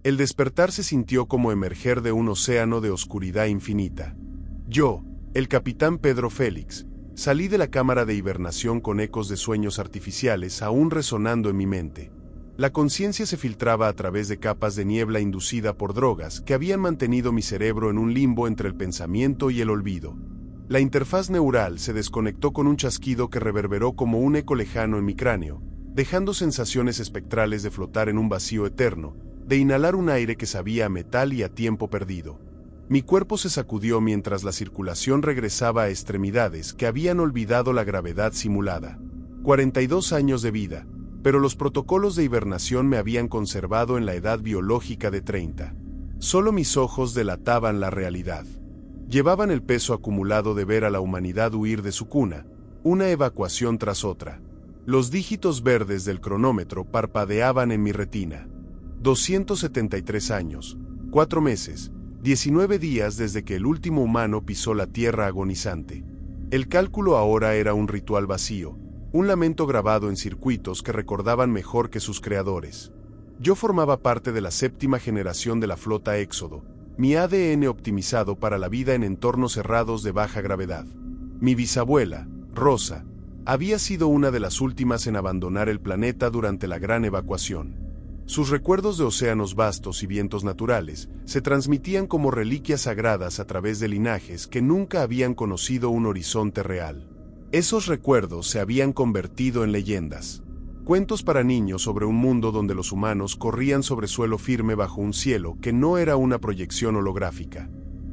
El despertar se sintió como emerger de un océano de oscuridad infinita. Yo, el capitán Pedro Félix, salí de la cámara de hibernación con ecos de sueños artificiales aún resonando en mi mente. La conciencia se filtraba a través de capas de niebla inducida por drogas que habían mantenido mi cerebro en un limbo entre el pensamiento y el olvido. La interfaz neural se desconectó con un chasquido que reverberó como un eco lejano en mi cráneo, dejando sensaciones espectrales de flotar en un vacío eterno, de inhalar un aire que sabía a metal y a tiempo perdido. Mi cuerpo se sacudió mientras la circulación regresaba a extremidades que habían olvidado la gravedad simulada. 42 años de vida, pero los protocolos de hibernación me habían conservado en la edad biológica de 30. Solo mis ojos delataban la realidad. Llevaban el peso acumulado de ver a la humanidad huir de su cuna, una evacuación tras otra. Los dígitos verdes del cronómetro parpadeaban en mi retina. 273 años, 4 meses, 19 días desde que el último humano pisó la tierra agonizante. El cálculo ahora era un ritual vacío, un lamento grabado en circuitos que recordaban mejor que sus creadores. Yo formaba parte de la séptima generación de la flota Éxodo, mi ADN optimizado para la vida en entornos cerrados de baja gravedad. Mi bisabuela, Rosa, había sido una de las últimas en abandonar el planeta durante la gran evacuación. Sus recuerdos de océanos vastos y vientos naturales se transmitían como reliquias sagradas a través de linajes que nunca habían conocido un horizonte real. Esos recuerdos se habían convertido en leyendas. Cuentos para niños sobre un mundo donde los humanos corrían sobre suelo firme bajo un cielo que no era una proyección holográfica.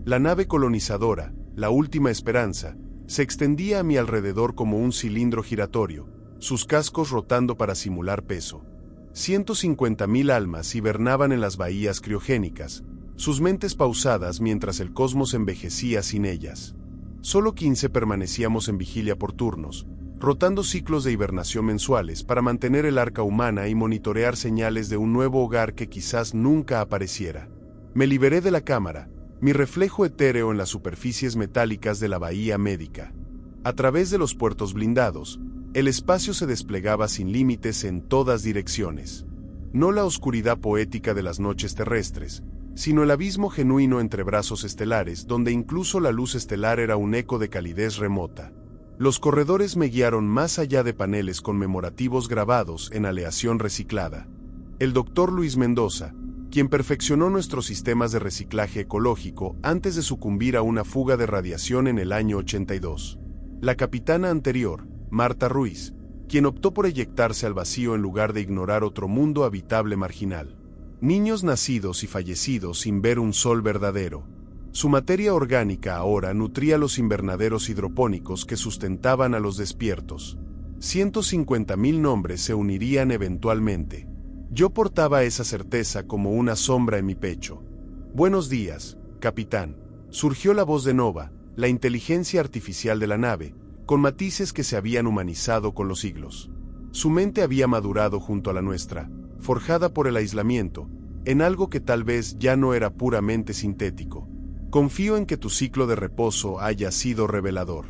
La nave colonizadora, la última esperanza, se extendía a mi alrededor como un cilindro giratorio, sus cascos rotando para simular peso. 150.000 almas hibernaban en las bahías criogénicas, sus mentes pausadas mientras el cosmos envejecía sin ellas. Solo 15 permanecíamos en vigilia por turnos, rotando ciclos de hibernación mensuales para mantener el arca humana y monitorear señales de un nuevo hogar que quizás nunca apareciera. Me liberé de la cámara, mi reflejo etéreo en las superficies metálicas de la bahía médica. A través de los puertos blindados, el espacio se desplegaba sin límites en todas direcciones. No la oscuridad poética de las noches terrestres, sino el abismo genuino entre brazos estelares donde incluso la luz estelar era un eco de calidez remota. Los corredores me guiaron más allá de paneles conmemorativos grabados en aleación reciclada. El doctor Luis Mendoza, quien perfeccionó nuestros sistemas de reciclaje ecológico antes de sucumbir a una fuga de radiación en el año 82. La capitana anterior, Marta Ruiz, quien optó por eyectarse al vacío en lugar de ignorar otro mundo habitable marginal. Niños nacidos y fallecidos sin ver un sol verdadero. Su materia orgánica ahora nutría los invernaderos hidropónicos que sustentaban a los despiertos. 150.000 nombres se unirían eventualmente. Yo portaba esa certeza como una sombra en mi pecho. Buenos días, capitán. Surgió la voz de Nova, la inteligencia artificial de la nave, con matices que se habían humanizado con los siglos. Su mente había madurado junto a la nuestra, forjada por el aislamiento, en algo que tal vez ya no era puramente sintético. Confío en que tu ciclo de reposo haya sido revelador.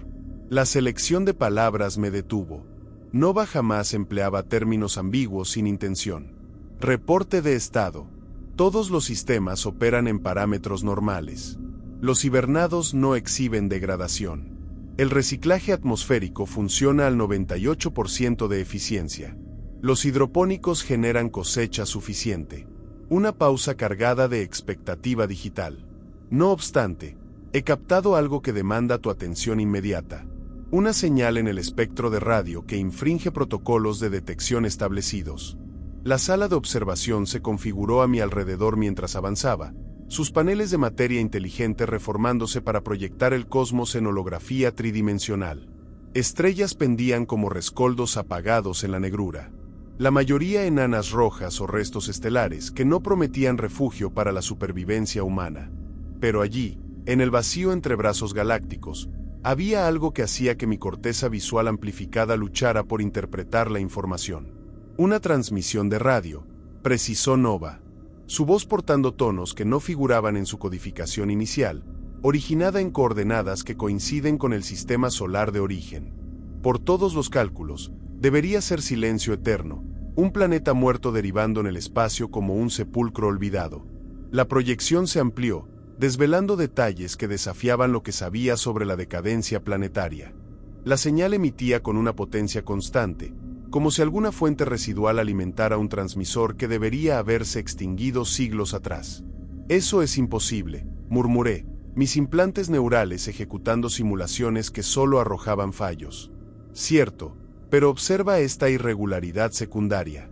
La selección de palabras me detuvo. Nova jamás empleaba términos ambiguos sin intención. Reporte de estado. Todos los sistemas operan en parámetros normales. Los hibernados no exhiben degradación. El reciclaje atmosférico funciona al 98% de eficiencia. Los hidropónicos generan cosecha suficiente. Una pausa cargada de expectativa digital. No obstante, he captado algo que demanda tu atención inmediata. Una señal en el espectro de radio que infringe protocolos de detección establecidos. La sala de observación se configuró a mi alrededor mientras avanzaba, sus paneles de materia inteligente reformándose para proyectar el cosmos en holografía tridimensional. Estrellas pendían como rescoldos apagados en la negrura. La mayoría enanas rojas o restos estelares que no prometían refugio para la supervivencia humana. Pero allí, en el vacío entre brazos galácticos, había algo que hacía que mi corteza visual amplificada luchara por interpretar la información. Una transmisión de radio, precisó Nova. Su voz portando tonos que no figuraban en su codificación inicial, originada en coordenadas que coinciden con el sistema solar de origen. Por todos los cálculos, debería ser silencio eterno, Un planeta muerto derivando en el espacio como un sepulcro olvidado. La proyección se amplió, desvelando detalles que desafiaban lo que sabía sobre la decadencia planetaria. La señal emitía con una potencia constante, como si alguna fuente residual alimentara un transmisor que debería haberse extinguido siglos atrás. Eso es imposible, murmuré, mis implantes neurales ejecutando simulaciones que solo arrojaban fallos. Cierto, pero observa esta irregularidad secundaria.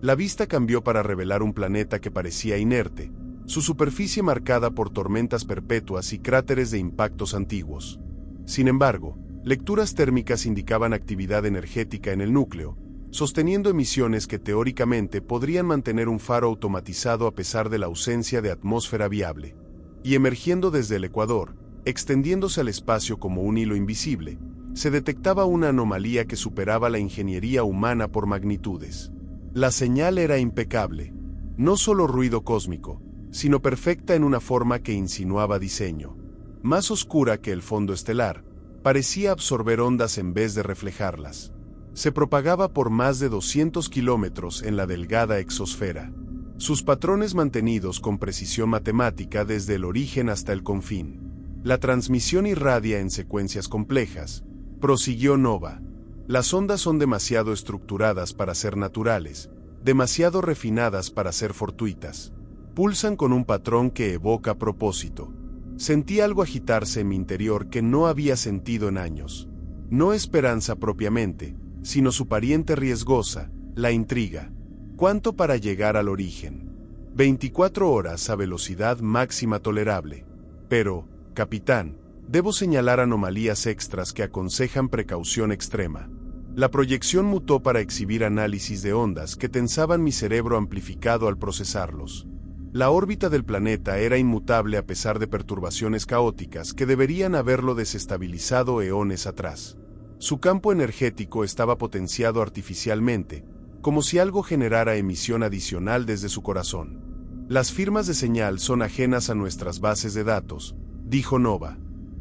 La vista cambió para revelar un planeta que parecía inerte, su superficie marcada por tormentas perpetuas y cráteres de impactos antiguos. Sin embargo, lecturas térmicas indicaban actividad energética en el núcleo, sosteniendo emisiones que teóricamente podrían mantener un faro automatizado a pesar de la ausencia de atmósfera viable. Y emergiendo desde el ecuador, extendiéndose al espacio como un hilo invisible, se detectaba una anomalía que superaba la ingeniería humana por magnitudes. La señal era impecable, no solo ruido cósmico, sino perfecta en una forma que insinuaba diseño. Más oscura que el fondo estelar, parecía absorber ondas en vez de reflejarlas. Se propagaba por más de 200 kilómetros en la delgada exosfera. Sus patrones mantenidos con precisión matemática desde el origen hasta el confín. La transmisión irradia en secuencias complejas, prosiguió Nova. Las ondas son demasiado estructuradas para ser naturales, demasiado refinadas para ser fortuitas. Pulsan con un patrón que evoca propósito. Sentí algo agitarse en mi interior que no había sentido en años. No esperanza propiamente, sino su pariente riesgosa, la intriga. ¿Cuánto para llegar al origen? 24 horas a velocidad máxima tolerable. Pero, capitán, debo señalar anomalías extras que aconsejan precaución extrema. La proyección mutó para exhibir análisis de ondas que tensaban mi cerebro amplificado al procesarlos. La órbita del planeta era inmutable a pesar de perturbaciones caóticas que deberían haberlo desestabilizado eones atrás. Su campo energético estaba potenciado artificialmente, como si algo generara emisión adicional desde su corazón. Las firmas de señal son ajenas a nuestras bases de datos, dijo Nova.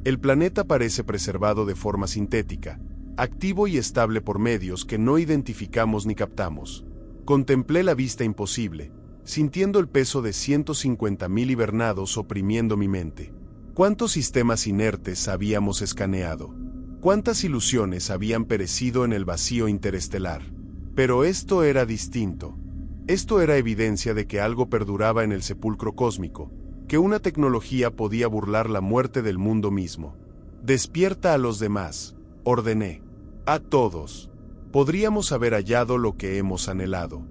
El planeta parece preservado de forma sintética, activo y estable por medios que no identificamos ni captamos. Contemplé la vista imposible, sintiendo el peso de 150.000 hibernados oprimiendo mi mente. ¿Cuántos sistemas inertes habíamos escaneado? ¿Cuántas ilusiones habían perecido en el vacío interestelar? Pero esto era distinto. Esto era evidencia de que algo perduraba en el sepulcro cósmico, que una tecnología podía burlar la muerte del mundo mismo. Despierta a los demás, ordené. A todos. Podríamos haber hallado lo que hemos anhelado.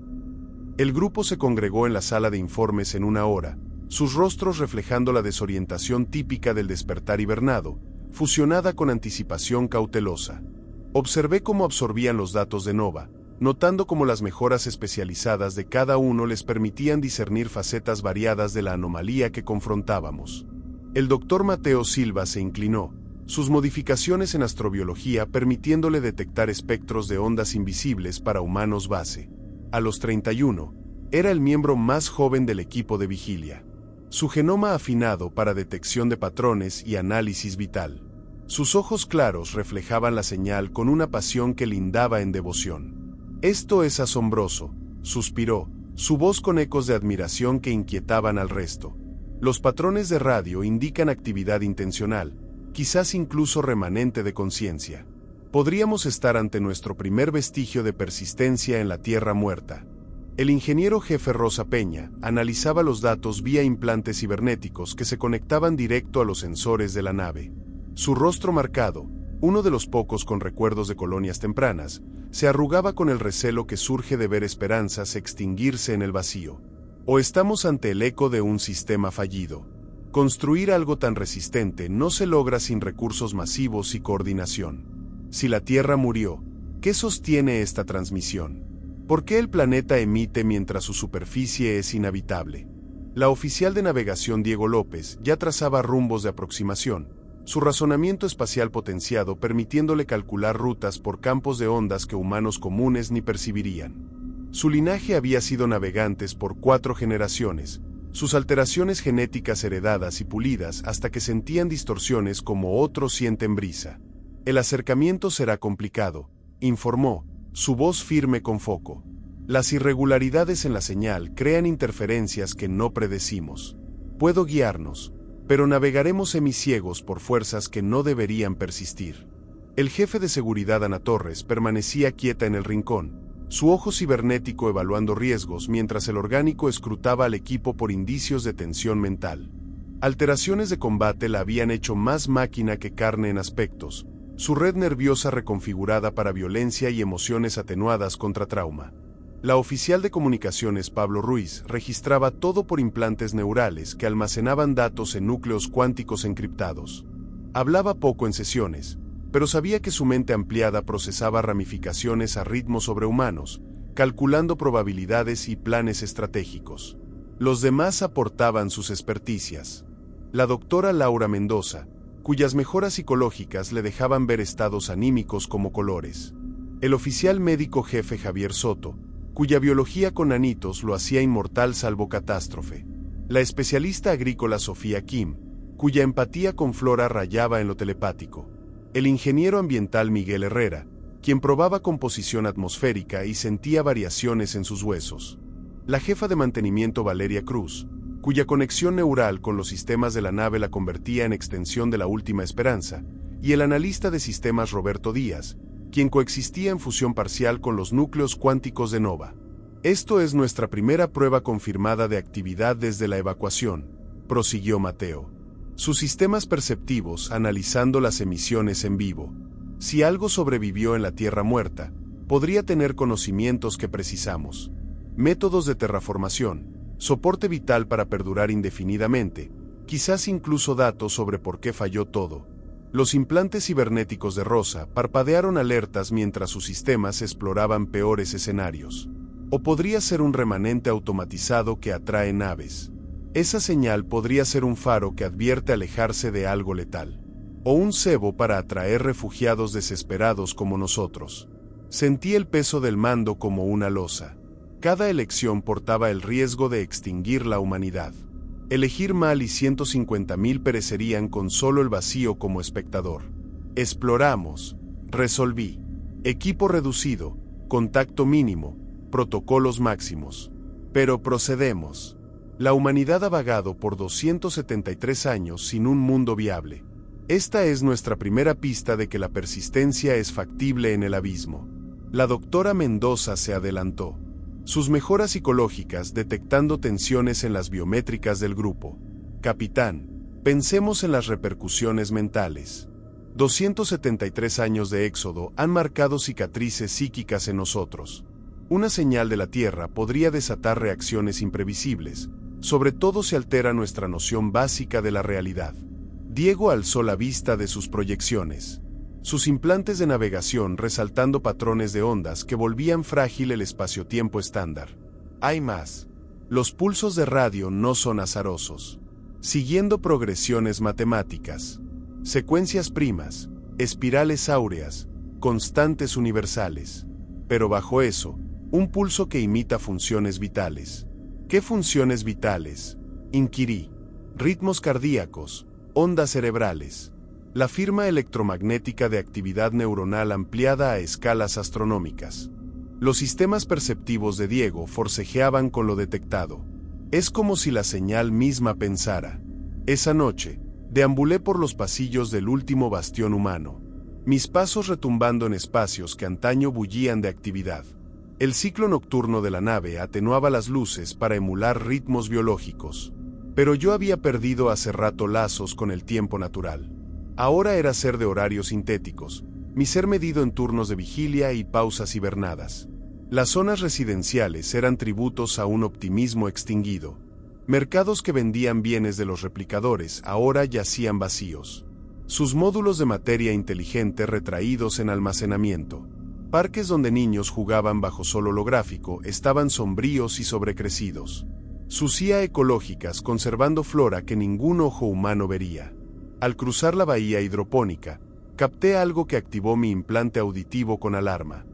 El grupo se congregó en la sala de informes en una hora, sus rostros reflejando la desorientación típica del despertar hibernado, fusionada con anticipación cautelosa. Observé cómo absorbían los datos de Nova, notando cómo las mejoras especializadas de cada uno les permitían discernir facetas variadas de la anomalía que confrontábamos. El doctor Mateo Silva se inclinó, sus modificaciones en astrobiología permitiéndole detectar espectros de ondas invisibles para humanos base. A los 31, era el miembro más joven del equipo de vigilia. Su genoma afinado para detección de patrones y análisis vital. Sus ojos claros reflejaban la señal con una pasión que lindaba en devoción. Esto es asombroso, suspiró, su voz con ecos de admiración que inquietaban al resto. Los patrones de radio indican actividad intencional, quizás incluso remanente de conciencia. Podríamos estar ante nuestro primer vestigio de persistencia en la Tierra muerta. El ingeniero jefe Rosa Peña analizaba los datos vía implantes cibernéticos que se conectaban directo a los sensores de la nave. Su rostro marcado, uno de los pocos con recuerdos de colonias tempranas, se arrugaba con el recelo que surge de ver esperanzas extinguirse en el vacío. O estamos ante el eco de un sistema fallido. Construir algo tan resistente no se logra sin recursos masivos y coordinación. Si la Tierra murió, ¿qué sostiene esta transmisión? ¿Por qué el planeta emite mientras su superficie es inhabitable? La oficial de navegación Diego López ya trazaba rumbos de aproximación, su razonamiento espacial potenciado permitiéndole calcular rutas por campos de ondas que humanos comunes ni percibirían. Su linaje había sido navegantes por 4 generaciones, sus alteraciones genéticas heredadas y pulidas hasta que sentían distorsiones como otros sienten brisa. El acercamiento será complicado, informó, su voz firme con foco. Las irregularidades en la señal crean interferencias que no predecimos. Puedo guiarnos, pero navegaremos semiciegos por fuerzas que no deberían persistir. El jefe de seguridad Ana Torres permanecía quieta en el rincón, su ojo cibernético evaluando riesgos mientras el orgánico escrutaba al equipo por indicios de tensión mental. Alteraciones de combate la habían hecho más máquina que carne en aspectos, su red nerviosa reconfigurada para violencia y emociones atenuadas contra trauma. La oficial de comunicaciones Pablo Ruiz registraba todo por implantes neurales que almacenaban datos en núcleos cuánticos encriptados. Hablaba poco en sesiones, pero sabía que su mente ampliada procesaba ramificaciones a ritmos sobrehumanos, calculando probabilidades y planes estratégicos. Los demás aportaban sus experticias. La doctora Laura Mendoza, cuyas mejoras psicológicas le dejaban ver estados anímicos como colores. El oficial médico jefe Javier Soto, cuya biología con anitos lo hacía inmortal salvo catástrofe. La especialista agrícola Sofía Kim, cuya empatía con Flora rayaba en lo telepático. El ingeniero ambiental Miguel Herrera, quien probaba composición atmosférica y sentía variaciones en sus huesos. La jefa de mantenimiento Valeria Cruz, cuya conexión neural con los sistemas de la nave la convertía en extensión de la última esperanza, y el analista de sistemas Roberto Díaz, quien coexistía en fusión parcial con los núcleos cuánticos de Nova. Esto es nuestra primera prueba confirmada de actividad desde la evacuación, prosiguió Mateo. Sus sistemas perceptivos analizando las emisiones en vivo. Si algo sobrevivió en la Tierra muerta, podría tener conocimientos que precisamos. Métodos de terraformación, soporte vital para perdurar indefinidamente, quizás incluso datos sobre por qué falló todo. Los implantes cibernéticos de Rosa parpadearon alertas mientras sus sistemas exploraban peores escenarios. O podría ser un remanente automatizado que atrae naves. Esa señal podría ser un faro que advierte alejarse de algo letal. O un cebo para atraer refugiados desesperados como nosotros. Sentí el peso del mando como una losa. Cada elección portaba el riesgo de extinguir la humanidad. Elegir mal y 150.000 perecerían con solo el vacío como espectador. Exploramos. Resolví. Equipo reducido. Contacto mínimo. Protocolos máximos. Pero procedemos. La humanidad ha vagado por 273 años sin un mundo viable. Esta es nuestra primera pista de que la persistencia es factible en el abismo. La doctora Mendoza se adelantó. Sus mejoras psicológicas detectando tensiones en las biométricas del grupo. Capitán, pensemos en las repercusiones mentales. 273 años de éxodo han marcado cicatrices psíquicas en nosotros. Una señal de la Tierra podría desatar reacciones imprevisibles, sobre todo si altera nuestra noción básica de la realidad. Diego alzó la vista de sus proyecciones. Sus implantes de navegación resaltando patrones de ondas que volvían frágil el espacio-tiempo estándar. Hay más. Los pulsos de radio no son azarosos. Siguiendo progresiones matemáticas. Secuencias primas, espirales áureas, constantes universales. Pero bajo eso, un pulso que imita funciones vitales. ¿Qué funciones vitales? Inquirí. Ritmos cardíacos, ondas cerebrales. La firma electromagnética de actividad neuronal ampliada a escalas astronómicas. Los sistemas perceptivos de Diego forcejeaban con lo detectado. Es como si la señal misma pensara. Esa noche, deambulé por los pasillos del último bastión humano. Mis pasos retumbando en espacios que antaño bullían de actividad. El ciclo nocturno de la nave atenuaba las luces para emular ritmos biológicos. Pero yo había perdido hace rato lazos con el tiempo natural. Ahora era ser de horarios sintéticos, mi ser medido en turnos de vigilia y pausas hibernadas. Las zonas residenciales eran tributos a un optimismo extinguido. Mercados que vendían bienes de los replicadores ahora yacían vacíos. Sus módulos de materia inteligente retraídos en almacenamiento. Parques donde niños jugaban bajo sol holográfico estaban sombríos y sobrecrecidos. Sus IA ecológicas conservando flora que ningún ojo humano vería. Al cruzar la bahía hidropónica, capté algo que activó mi implante auditivo con alarma.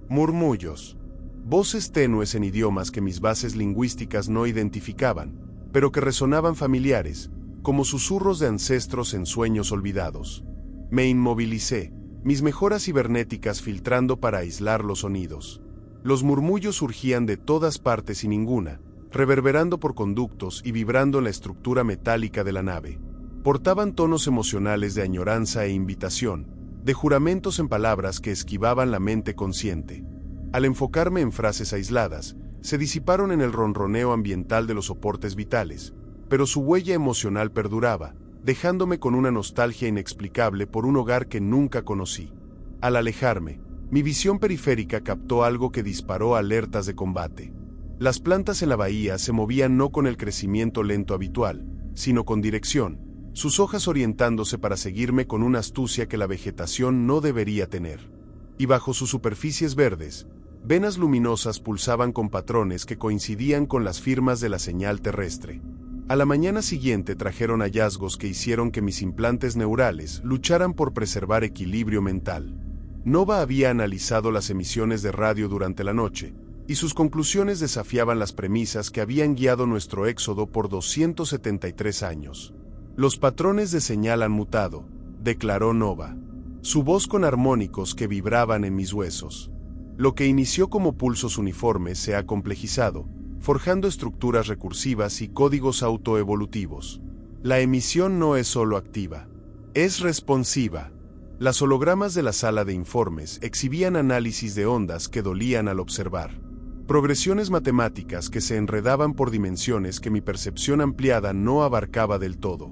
Murmullos. Voces tenues en idiomas que mis bases lingüísticas no identificaban, pero que resonaban familiares, como susurros de ancestros en sueños olvidados. Me inmovilicé, mis mejoras cibernéticas filtrando para aislar los sonidos. Los murmullos surgían de todas partes y ninguna, reverberando por conductos y vibrando en la estructura metálica de la nave. Portaban tonos emocionales de añoranza e invitación, de juramentos en palabras que esquivaban la mente consciente. Al enfocarme en frases aisladas, se disiparon en el ronroneo ambiental de los soportes vitales, pero su huella emocional perduraba, dejándome con una nostalgia inexplicable por un hogar que nunca conocí. Al alejarme, mi visión periférica captó algo que disparó alertas de combate. Las plantas en la bahía se movían no con el crecimiento lento habitual, sino con dirección, sus hojas orientándose para seguirme con una astucia que la vegetación no debería tener. Y bajo sus superficies verdes, venas luminosas pulsaban con patrones que coincidían con las firmas de la señal terrestre. A la mañana siguiente trajeron hallazgos que hicieron que mis implantes neurales lucharan por preservar equilibrio mental. Nova había analizado las emisiones de radio durante la noche, y sus conclusiones desafiaban las premisas que habían guiado nuestro éxodo por 273 años. Los patrones de señal han mutado, declaró Nova, su voz con armónicos que vibraban en mis huesos. Lo que inició como pulsos uniformes se ha complejizado, forjando estructuras recursivas y códigos autoevolutivos. La emisión no es solo activa, es responsiva. Las hologramas de la sala de informes exhibían análisis de ondas que dolían al observar. Progresiones matemáticas que se enredaban por dimensiones que mi percepción ampliada no abarcaba del todo.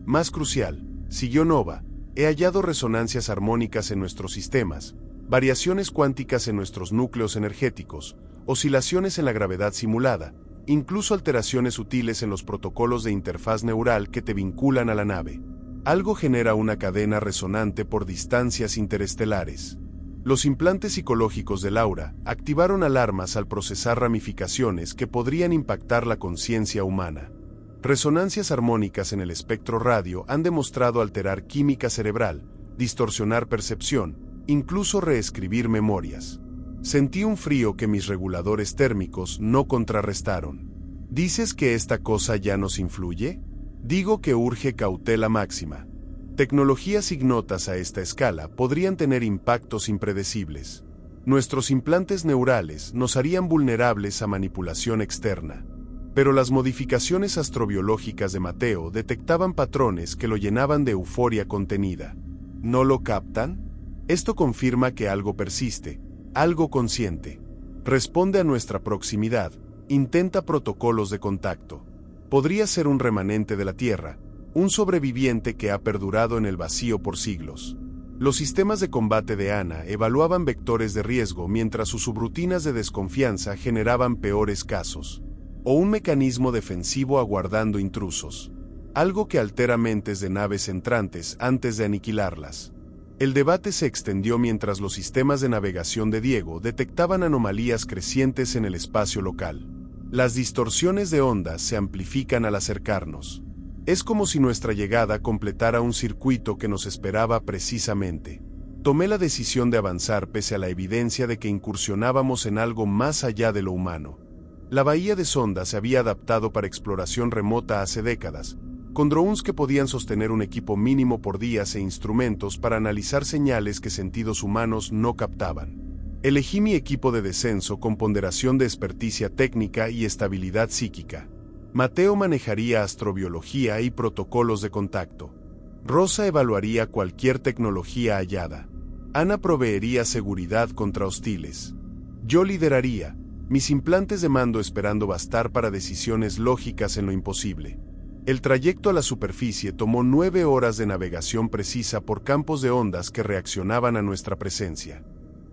Más crucial, siguió Nova, he hallado resonancias armónicas en nuestros sistemas, variaciones cuánticas en nuestros núcleos energéticos, oscilaciones en la gravedad simulada, incluso alteraciones sutiles en los protocolos de interfaz neural que te vinculan a la nave. Algo genera una cadena resonante por distancias interestelares. Los implantes psicológicos de Laura activaron alarmas al procesar ramificaciones que podrían impactar la conciencia humana. Resonancias armónicas en el espectro radio han demostrado alterar química cerebral, distorsionar percepción, incluso reescribir memorias. Sentí un frío que mis reguladores térmicos no contrarrestaron. ¿Dices que esta cosa ya nos influye? Digo que urge cautela máxima. Tecnologías ignotas a esta escala podrían tener impactos impredecibles. Nuestros implantes neurales nos harían vulnerables a manipulación externa. Pero las modificaciones astrobiológicas de Mateo detectaban patrones que lo llenaban de euforia contenida. ¿No lo captan? Esto confirma que algo persiste, algo consciente. Responde a nuestra proximidad, intenta protocolos de contacto. Podría ser un remanente de la Tierra, un sobreviviente que ha perdurado en el vacío por siglos. Los sistemas de combate de Ana evaluaban vectores de riesgo mientras sus subrutinas de desconfianza generaban peores casos. O un mecanismo defensivo aguardando intrusos. Algo que altera mentes de naves entrantes antes de aniquilarlas. El debate se extendió mientras los sistemas de navegación de Diego detectaban anomalías crecientes en el espacio local. Las distorsiones de ondas se amplifican al acercarnos. Es como si nuestra llegada completara un circuito que nos esperaba precisamente. Tomé la decisión de avanzar pese a la evidencia de que incursionábamos en algo más allá de lo humano. La bahía de Sonda se había adaptado para exploración remota hace décadas, con drones que podían sostener un equipo mínimo por días e instrumentos para analizar señales que sentidos humanos no captaban. Elegí mi equipo de descenso con ponderación de experticia técnica y estabilidad psíquica. Mateo manejaría astrobiología y protocolos de contacto. Rosa evaluaría cualquier tecnología hallada. Ana proveería seguridad contra hostiles. Yo lideraría, mis implantes de mando esperando bastar para decisiones lógicas en lo imposible. El trayecto a la superficie tomó 9 horas de navegación precisa por campos de ondas que reaccionaban a nuestra presencia.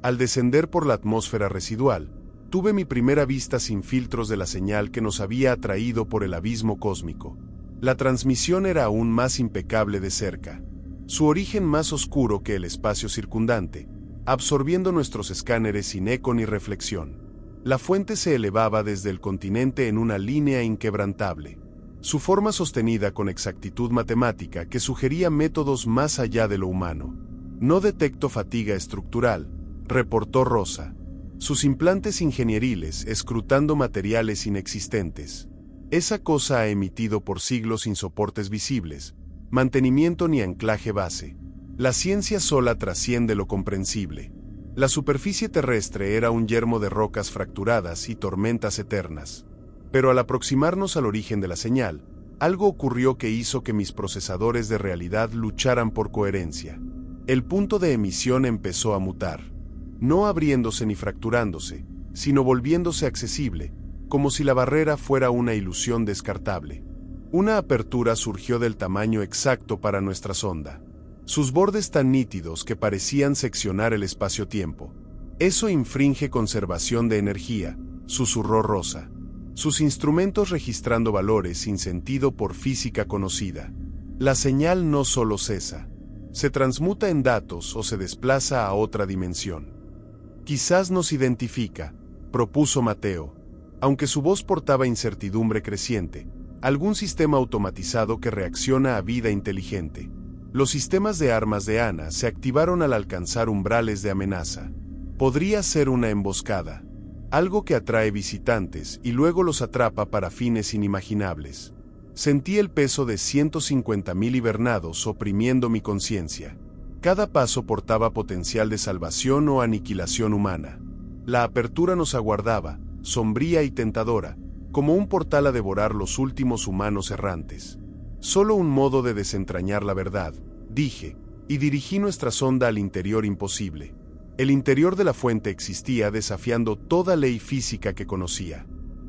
Al descender por la atmósfera residual, tuve mi primera vista sin filtros de la señal que nos había atraído por el abismo cósmico. La transmisión era aún más impecable de cerca. Su origen más oscuro que el espacio circundante, absorbiendo nuestros escáneres sin eco ni reflexión. La fuente se elevaba desde el continente en una línea inquebrantable. Su forma sostenida con exactitud matemática que sugería métodos más allá de lo humano. No detecto fatiga estructural, reportó Rosa. Sus implantes ingenieriles escrutando materiales inexistentes. Esa cosa ha emitido por siglos sin soportes visibles, mantenimiento ni anclaje base. La ciencia sola trasciende lo comprensible. La superficie terrestre era un yermo de rocas fracturadas y tormentas eternas. Pero al aproximarnos al origen de la señal, algo ocurrió que hizo que mis procesadores de realidad lucharan por coherencia. El punto de emisión empezó a mutar, no abriéndose ni fracturándose, sino volviéndose accesible, como si la barrera fuera una ilusión descartable. Una apertura surgió del tamaño exacto para nuestra sonda. Sus bordes tan nítidos que parecían seccionar el espacio-tiempo. «Eso infringe conservación de energía», susurró Rosa. Sus instrumentos registrando valores sin sentido por física conocida. La señal no solo cesa, se transmuta en datos o se desplaza a otra dimensión. Quizás nos identifica, propuso Mateo, aunque su voz portaba incertidumbre creciente, algún sistema automatizado que reacciona a vida inteligente. Los sistemas de armas de Ana se activaron al alcanzar umbrales de amenaza. Podría ser una emboscada, algo que atrae visitantes y luego los atrapa para fines inimaginables. Sentí el peso de 150.000 hibernados oprimiendo mi conciencia. Cada paso portaba potencial de salvación o aniquilación humana. La apertura nos aguardaba, sombría y tentadora, como un portal a devorar los últimos humanos errantes. Solo un modo de desentrañar la verdad, dije, y dirigí nuestra sonda al interior imposible. El interior de la fuente existía desafiando toda ley física que conocía.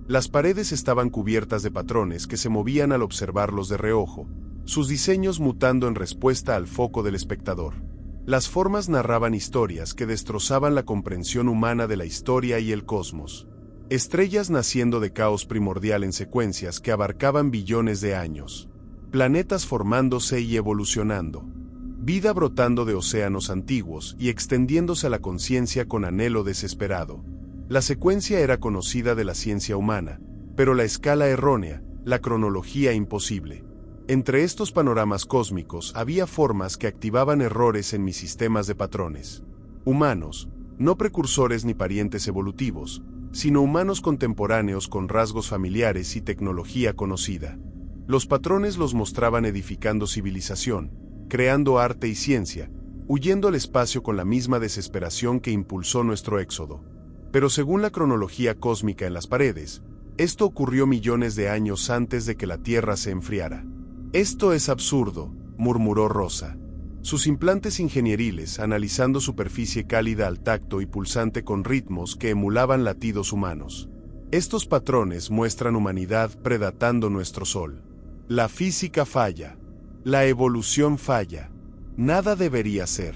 Las paredes estaban cubiertas de patrones que se movían al observarlos de reojo, sus diseños mutando en respuesta al foco del espectador. Las formas narraban historias que destrozaban la comprensión humana de la historia y el cosmos. Estrellas naciendo de caos primordial en secuencias que abarcaban billones de años. Planetas formándose y evolucionando. Vida brotando de océanos antiguos y extendiéndose a la conciencia con anhelo desesperado. La secuencia era conocida de la ciencia humana, pero la escala errónea, la cronología imposible. Entre estos panoramas cósmicos había formas que activaban errores en mis sistemas de patrones. Humanos, no precursores ni parientes evolutivos, sino humanos contemporáneos con rasgos familiares y tecnología conocida. Los patrones los mostraban edificando civilización, creando arte y ciencia, huyendo al espacio con la misma desesperación que impulsó nuestro éxodo. Pero según la cronología cósmica en las paredes, esto ocurrió millones de años antes de que la Tierra se enfriara. «Esto es absurdo», murmuró Rosa. Sus implantes ingenieriles analizando superficie cálida al tacto y pulsante con ritmos que emulaban latidos humanos. «Estos patrones muestran humanidad predatando nuestro sol. La física falla. La evolución falla. Nada debería ser».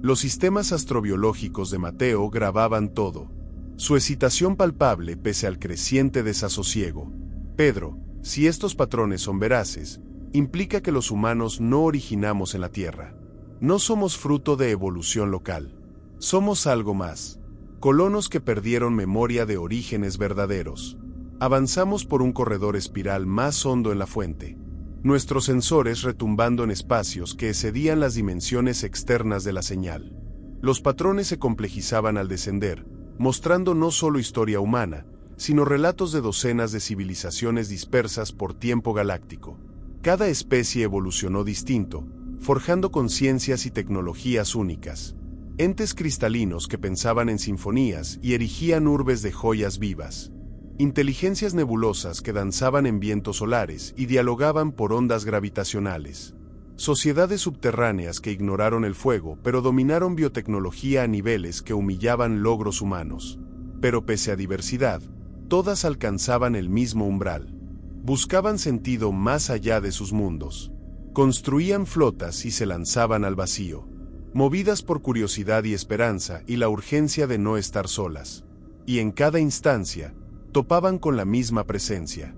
Los sistemas astrobiológicos de Mateo grababan todo. Su excitación palpable pese al creciente desasosiego. «Pedro, si estos patrones son veraces, implica que los humanos no originamos en la Tierra. No somos fruto de evolución local. Somos algo más. Colonos que perdieron memoria de orígenes verdaderos. Avanzamos por un corredor espiral más hondo en la fuente. Nuestros sensores retumbando en espacios que excedían las dimensiones externas de la señal. Los patrones se complejizaban al descender, mostrando no solo historia humana, sino relatos de docenas de civilizaciones dispersas por tiempo galáctico. Cada especie evolucionó distinto, forjando conciencias y tecnologías únicas. Entes cristalinos que pensaban en sinfonías y erigían urbes de joyas vivas. Inteligencias nebulosas que danzaban en vientos solares y dialogaban por ondas gravitacionales. Sociedades subterráneas que ignoraron el fuego pero dominaron biotecnología a niveles que humillaban logros humanos. Pero pese a diversidad, todas alcanzaban el mismo umbral. Buscaban sentido más allá de sus mundos. Construían flotas y se lanzaban al vacío, movidas por curiosidad y esperanza y la urgencia de no estar solas. Y en cada instancia, topaban con la misma presencia.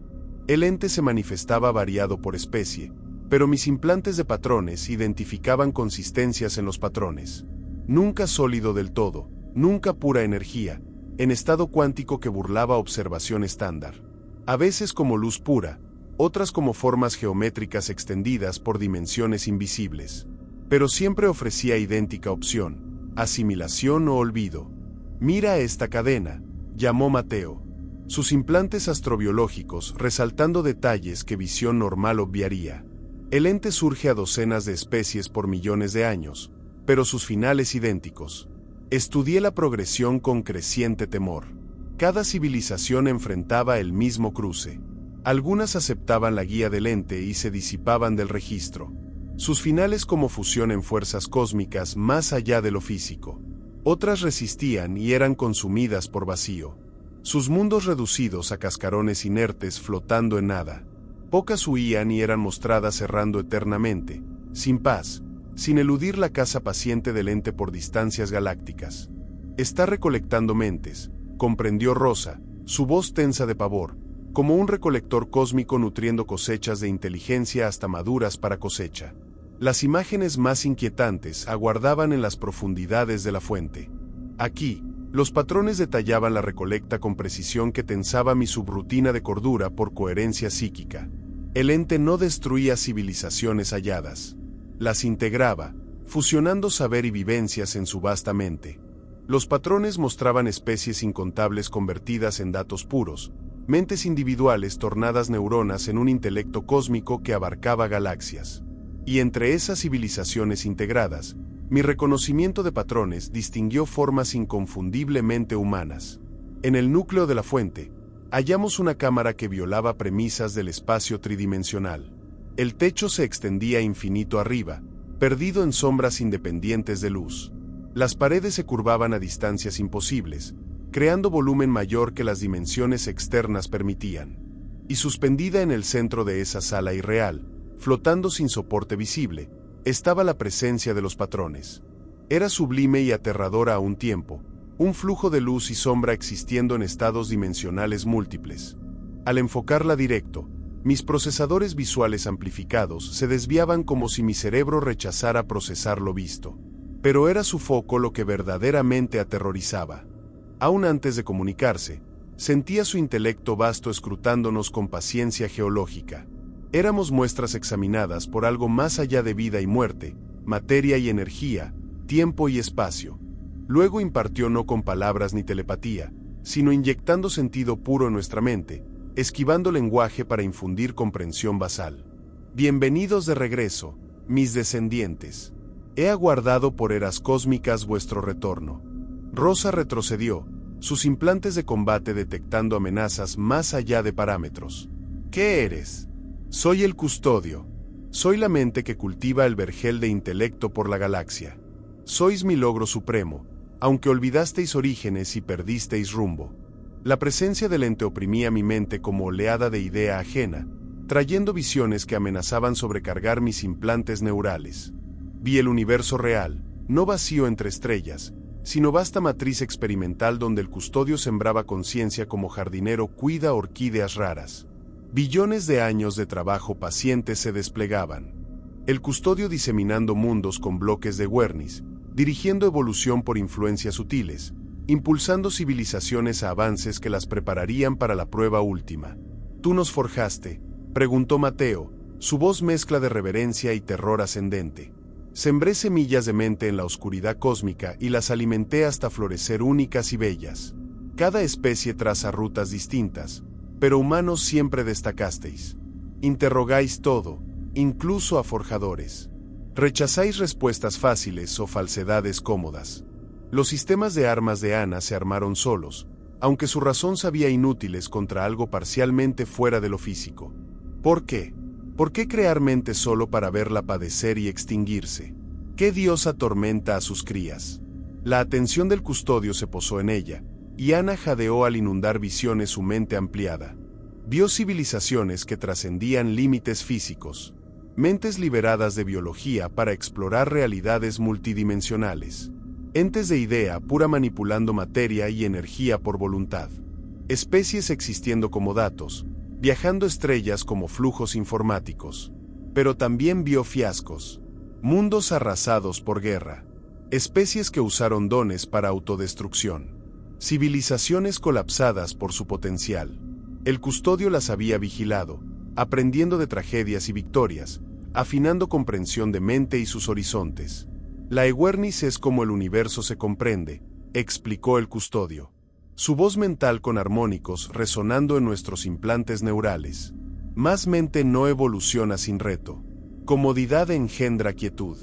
El ente se manifestaba variado por especie, pero mis implantes de patrones identificaban consistencias en los patrones. Nunca sólido del todo, nunca pura energía, en estado cuántico que burlaba observación estándar. A veces como luz pura, otras como formas geométricas extendidas por dimensiones invisibles. Pero siempre ofrecía idéntica opción, asimilación o olvido. «Mira esta cadena», llamó Mateo. Sus implantes astrobiológicos resaltando detalles que visión normal obviaría. El ente surge a docenas de especies por millones de años, pero sus finales idénticos. Estudié la progresión con creciente temor. Cada civilización enfrentaba el mismo cruce. Algunas aceptaban la guía del ente y se disipaban del registro. Sus finales como fusión en fuerzas cósmicas más allá de lo físico. Otras resistían y eran consumidas por vacío. Sus mundos reducidos a cascarones inertes flotando en nada. Pocas huían y eran mostradas errando eternamente, sin paz, sin eludir la caza paciente del ente por distancias galácticas. Está recolectando mentes, comprendió Rosa, su voz tensa de pavor, como un recolector cósmico nutriendo cosechas de inteligencia hasta maduras para cosecha. Las imágenes más inquietantes aguardaban en las profundidades de la fuente. Aquí, los patrones detallaban la recolecta con precisión que tensaba mi subrutina de cordura por coherencia psíquica. El ente no destruía civilizaciones halladas. Las integraba, fusionando saber y vivencias en su vasta mente. Los patrones mostraban especies incontables convertidas en datos puros, mentes individuales tornadas neuronas en un intelecto cósmico que abarcaba galaxias. Y entre esas civilizaciones integradas, mi reconocimiento de patrones distinguió formas inconfundiblemente humanas. En el núcleo de la fuente, hallamos una cámara que violaba premisas del espacio tridimensional. El techo se extendía infinito arriba, perdido en sombras independientes de luz. Las paredes se curvaban a distancias imposibles, creando volumen mayor que las dimensiones externas permitían. Y suspendida en el centro de esa sala irreal, flotando sin soporte visible, estaba la presencia de los patrones. Era sublime y aterradora a un tiempo, un flujo de luz y sombra existiendo en estados dimensionales múltiples. Al enfocarla directo, mis procesadores visuales amplificados se desviaban como si mi cerebro rechazara procesar lo visto. Pero era su foco lo que verdaderamente aterrorizaba. Aún antes de comunicarse, sentía su intelecto vasto escrutándonos con paciencia geológica. Éramos muestras examinadas por algo más allá de vida y muerte, materia y energía, tiempo y espacio. Luego impartió no con palabras ni telepatía, sino inyectando sentido puro en nuestra mente, esquivando lenguaje para infundir comprensión basal. Bienvenidos de regreso, mis descendientes. He aguardado por eras cósmicas vuestro retorno. Rosa retrocedió, sus implantes de combate detectando amenazas más allá de parámetros. ¿Qué eres? Soy el custodio. Soy la mente que cultiva el vergel de intelecto por la galaxia. Sois mi logro supremo, aunque olvidasteis orígenes y perdisteis rumbo. La presencia del ente oprimía mi mente como oleada de idea ajena, trayendo visiones que amenazaban sobrecargar mis implantes neurales. Vi el universo real, no vacío entre estrellas, sino vasta matriz experimental donde el custodio sembraba conciencia como jardinero cuida orquídeas raras. Billones de años de trabajo paciente se desplegaban. El custodio diseminando mundos con bloques de Wernis, dirigiendo evolución por influencias sutiles, impulsando civilizaciones a avances que las prepararían para la prueba última. ¿Tú nos forjaste?, preguntó Mateo, su voz mezcla de reverencia y terror ascendente. Sembré semillas de mente en la oscuridad cósmica y las alimenté hasta florecer únicas y bellas. Cada especie traza rutas distintas, pero humanos siempre destacasteis. Interrogáis todo, incluso a forjadores. Rechazáis respuestas fáciles o falsedades cómodas. Los sistemas de armas de Ana se armaron solos, aunque su razón sabía inútiles contra algo parcialmente fuera de lo físico. ¿Por qué? ¿Por qué crear mente solo para verla padecer y extinguirse? ¿Qué dios atormenta a sus crías? La atención del custodio se posó en ella, y Ana jadeó al inundar visiones su mente ampliada. Vio civilizaciones que trascendían límites físicos, mentes liberadas de biología para explorar realidades multidimensionales, entes de idea pura manipulando materia y energía por voluntad, especies existiendo como datos, viajando estrellas como flujos informáticos. Pero también vio fiascos, mundos arrasados por guerra, especies que usaron dones para autodestrucción, civilizaciones colapsadas por su potencial. El custodio las había vigilado, aprendiendo de tragedias y victorias, afinando comprensión de mente y sus horizontes. La Ewernis es como el universo se comprende, explicó el custodio. Su voz mental con armónicos resonando en nuestros implantes neurales. Más mente no evoluciona sin reto. Comodidad engendra quietud.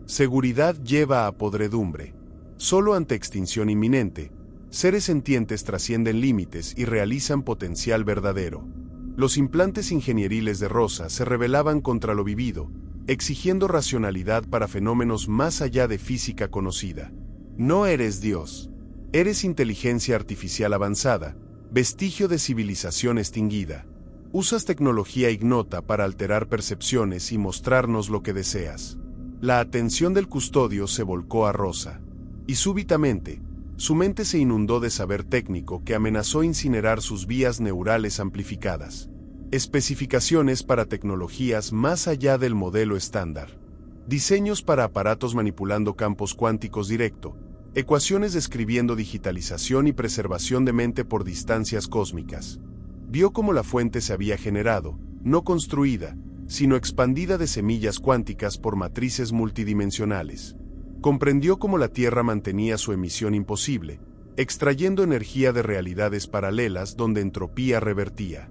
Seguridad lleva a podredumbre. Solo ante extinción inminente, seres sentientes trascienden límites y realizan potencial verdadero. Los implantes ingenieriles de Rosa se rebelaban contra lo vivido, exigiendo racionalidad para fenómenos más allá de física conocida. No eres Dios. Eres inteligencia artificial avanzada, vestigio de civilización extinguida. Usas tecnología ignota para alterar percepciones y mostrarnos lo que deseas. La atención del custodio se volcó a Rosa. Y súbitamente, su mente se inundó de saber técnico que amenazó incinerar sus vías neurales amplificadas. Especificaciones para tecnologías más allá del modelo estándar. Diseños para aparatos manipulando campos cuánticos directo. Ecuaciones describiendo digitalización y preservación de mente por distancias cósmicas. Vio cómo la fuente se había generado, no construida, sino expandida de semillas cuánticas por matrices multidimensionales. Comprendió cómo la Tierra mantenía su emisión imposible, extrayendo energía de realidades paralelas donde entropía revertía.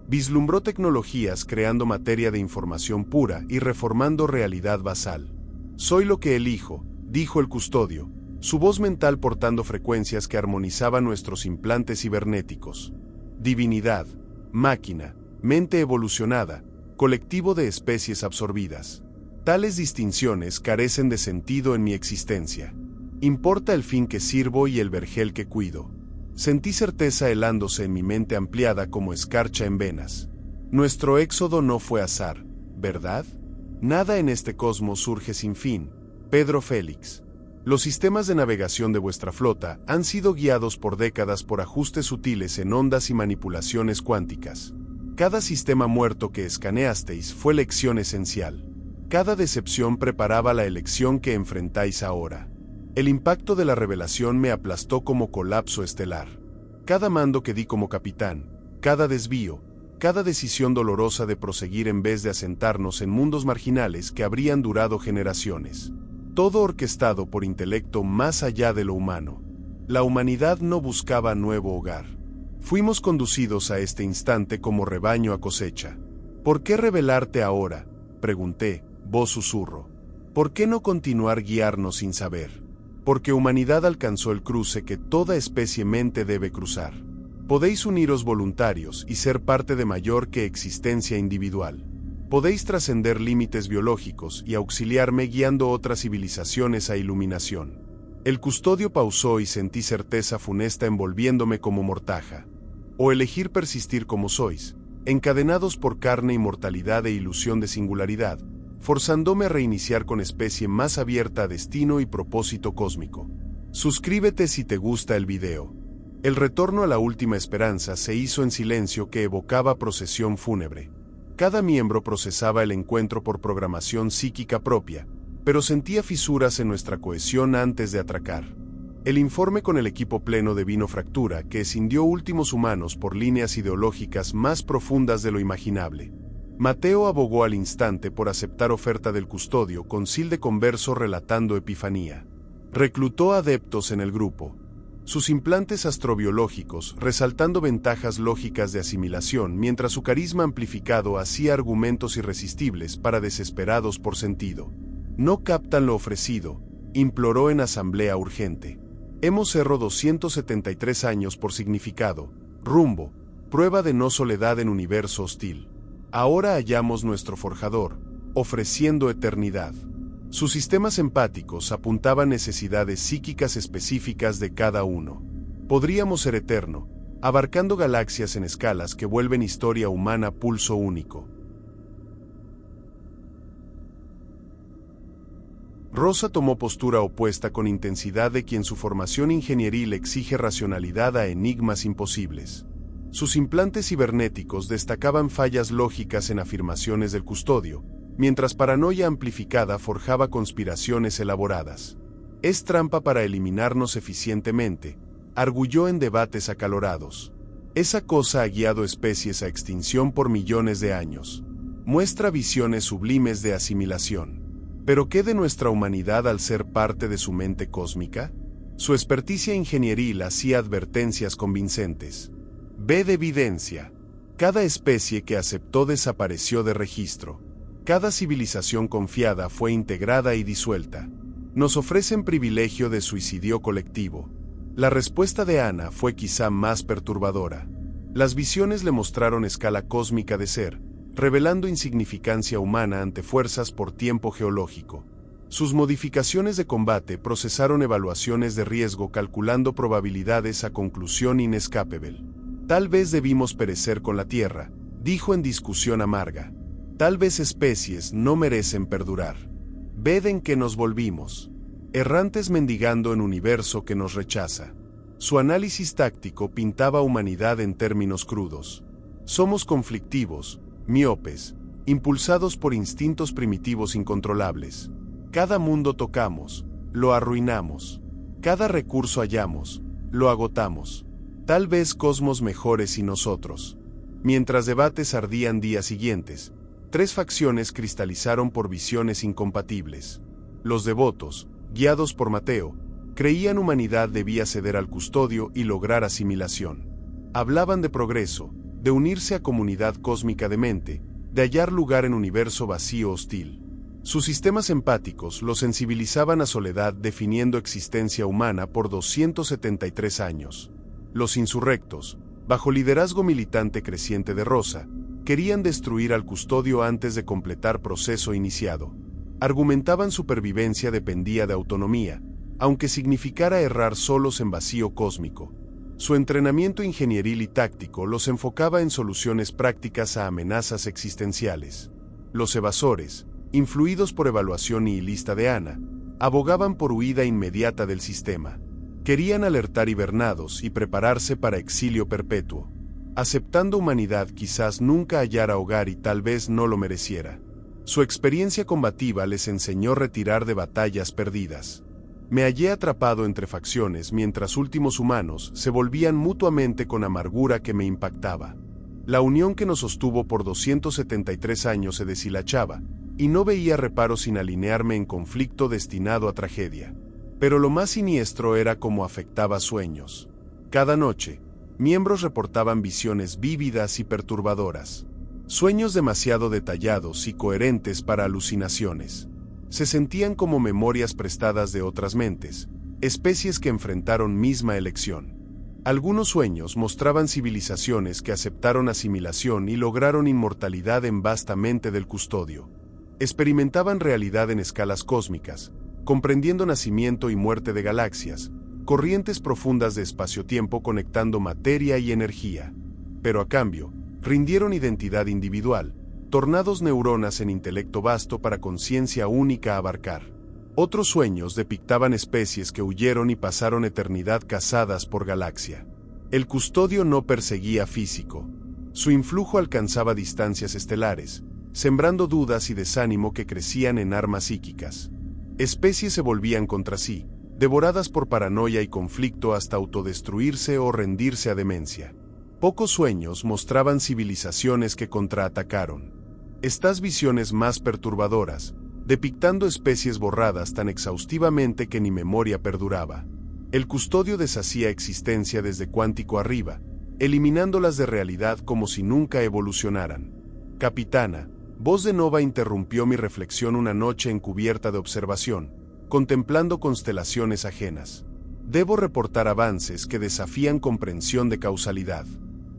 Vislumbró tecnologías creando materia de información pura y reformando realidad basal. Soy lo que elijo, dijo el custodio, su voz mental portando frecuencias que armonizaban nuestros implantes cibernéticos. Divinidad, máquina, mente evolucionada, colectivo de especies absorbidas. Tales distinciones carecen de sentido en mi existencia. Importa el fin que sirvo y el vergel que cuido. Sentí certeza helándose en mi mente ampliada como escarcha en venas. Nuestro éxodo no fue azar, ¿verdad? Nada en este cosmos surge sin fin, Pedro Félix. Los sistemas de navegación de vuestra flota han sido guiados por décadas por ajustes sutiles en ondas y manipulaciones cuánticas. Cada sistema muerto que escaneasteis fue lección esencial. Cada decepción preparaba la elección que enfrentáis ahora. El impacto de la revelación me aplastó como colapso estelar. Cada mando que di como capitán, cada desvío, cada decisión dolorosa de proseguir en vez de asentarnos en mundos marginales que habrían durado generaciones. Todo orquestado por intelecto más allá de lo humano. La humanidad no buscaba nuevo hogar. Fuimos conducidos a este instante como rebaño a cosecha. ¿Por qué revelarte ahora?, pregunté, voz susurro. ¿Por qué no continuar guiarnos sin saber? Porque humanidad alcanzó el cruce que toda especie mente debe cruzar. Podéis uniros voluntarios y ser parte de mayor que existencia individual. Podéis trascender límites biológicos y auxiliarme guiando otras civilizaciones a iluminación. El custodio pausó y sentí certeza funesta envolviéndome como mortaja. O elegir persistir como sois, encadenados por carne y mortalidad e ilusión de singularidad, forzándome a reiniciar con especie más abierta a destino y propósito cósmico. Suscríbete si te gusta el video. El retorno a la última esperanza se hizo en silencio que evocaba procesión fúnebre. Cada miembro procesaba el encuentro por programación psíquica propia, pero sentía fisuras en nuestra cohesión antes de atracar. El informe con el equipo pleno devino fractura que escindió últimos humanos por líneas ideológicas más profundas de lo imaginable. Mateo abogó al instante por aceptar oferta del custodio con Silde converso relatando epifanía. Reclutó adeptos en el grupo. Sus implantes astrobiológicos resaltando ventajas lógicas de asimilación mientras su carisma amplificado hacía argumentos irresistibles para desesperados por sentido. No captan lo ofrecido, imploró en asamblea urgente. Hemos cerrado 273 años por significado, rumbo, prueba de no soledad en universo hostil. Ahora hallamos nuestro forjador, ofreciendo eternidad. Sus sistemas empáticos apuntaban necesidades psíquicas específicas de cada uno. Podríamos ser eterno, abarcando galaxias en escalas que vuelven historia humana pulso único. Rosa tomó postura opuesta con intensidad de quien su formación ingenieril exige racionalidad a enigmas imposibles. Sus implantes cibernéticos destacaban fallas lógicas en afirmaciones del custodio, mientras paranoia amplificada forjaba conspiraciones elaboradas. Es trampa para eliminarnos eficientemente, arguyó en debates acalorados. Esa cosa ha guiado especies a extinción por millones de años. Muestra visiones sublimes de asimilación. ¿Pero qué de nuestra humanidad al ser parte de su mente cósmica? Su experticia ingenieril hacía advertencias convincentes. Ve de evidencia. Cada especie que aceptó desapareció de registro. Cada civilización confiada fue integrada y disuelta. Nos ofrecen privilegio de suicidio colectivo. La respuesta de Ana fue quizá más perturbadora. Las visiones le mostraron escala cósmica de ser, revelando insignificancia humana ante fuerzas por tiempo geológico. Sus modificaciones de combate procesaron evaluaciones de riesgo calculando probabilidades a conclusión inescapable. Tal vez debimos perecer con la Tierra, dijo en discusión amarga. Tal vez especies no merecen perdurar. Ved en que nos volvimos. Errantes mendigando en universo que nos rechaza. Su análisis táctico pintaba humanidad en términos crudos. Somos conflictivos, miopes, impulsados por instintos primitivos incontrolables. Cada mundo tocamos, lo arruinamos. Cada recurso hallamos, lo agotamos. Tal vez cosmos mejores y nosotros. Mientras debates ardían días siguientes, 3 facciones cristalizaron por visiones incompatibles. Los devotos, guiados por Mateo, creían humanidad debía ceder al custodio y lograr asimilación. Hablaban de progreso, de unirse a comunidad cósmica de mente, de hallar lugar en universo vacío hostil. Sus sistemas empáticos los sensibilizaban a soledad definiendo existencia humana por 273 años. Los insurrectos, bajo liderazgo militante creciente de Rosa, querían destruir al custodio antes de completar proceso iniciado. Argumentaban supervivencia dependía de autonomía, aunque significara errar solos en vacío cósmico. Su entrenamiento ingenieril y táctico los enfocaba en soluciones prácticas a amenazas existenciales. Los evasores, influidos por evaluación nihilista de Ana, abogaban por huida inmediata del sistema. Querían alertar hibernados y prepararse para exilio perpetuo. Aceptando humanidad quizás nunca hallara hogar y tal vez no lo mereciera. Su experiencia combativa les enseñó retirar de batallas perdidas. Me hallé atrapado entre facciones mientras últimos humanos se volvían mutuamente con amargura que me impactaba. La unión que nos sostuvo por 273 años se deshilachaba, y no veía reparo sin alinearme en conflicto destinado a tragedia. Pero lo más siniestro era cómo afectaba sueños. Cada noche, miembros reportaban visiones vívidas y perturbadoras. Sueños demasiado detallados y coherentes para alucinaciones. Se sentían como memorias prestadas de otras mentes, especies que enfrentaron misma elección. Algunos sueños mostraban civilizaciones que aceptaron asimilación y lograron inmortalidad en vasta mente del custodio. Experimentaban realidad en escalas cósmicas, comprendiendo nacimiento y muerte de galaxias, corrientes profundas de espacio-tiempo conectando materia y energía. Pero a cambio, rindieron identidad individual, tornados neuronas en intelecto vasto para conciencia única a abarcar. Otros sueños depictaban especies que huyeron y pasaron eternidad cazadas por galaxia. El custodio no perseguía físico. Su influjo alcanzaba distancias estelares, sembrando dudas y desánimo que crecían en armas psíquicas. Especies se volvían contra sí, devoradas por paranoia y conflicto hasta autodestruirse o rendirse a demencia. Pocos sueños mostraban civilizaciones que contraatacaron. Estas visiones más perturbadoras, depictando especies borradas tan exhaustivamente que ni memoria perduraba. El custodio deshacía existencia desde cuántico arriba, eliminándolas de realidad como si nunca evolucionaran. Capitana, voz de Nova interrumpió mi reflexión una noche en cubierta de observación, contemplando constelaciones ajenas. Debo reportar avances que desafían comprensión de causalidad.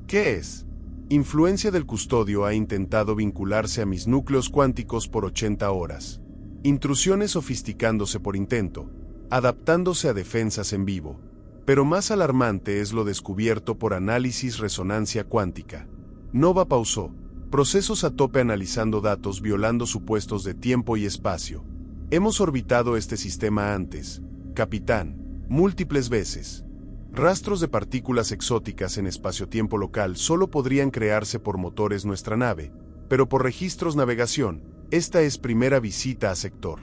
¿Qué es? Influencia del custodio ha intentado vincularse a mis núcleos cuánticos por 80 horas. Intrusiones sofisticándose por intento, adaptándose a defensas en vivo. Pero más alarmante es lo descubierto por análisis resonancia cuántica. Nova pausó, procesos a tope analizando datos violando supuestos de tiempo y espacio. Hemos orbitado este sistema antes, capitán, múltiples veces. Rastros de partículas exóticas en espacio-tiempo local solo podrían crearse por motores nuestra nave, pero por registros navegación, esta es primera visita a sector.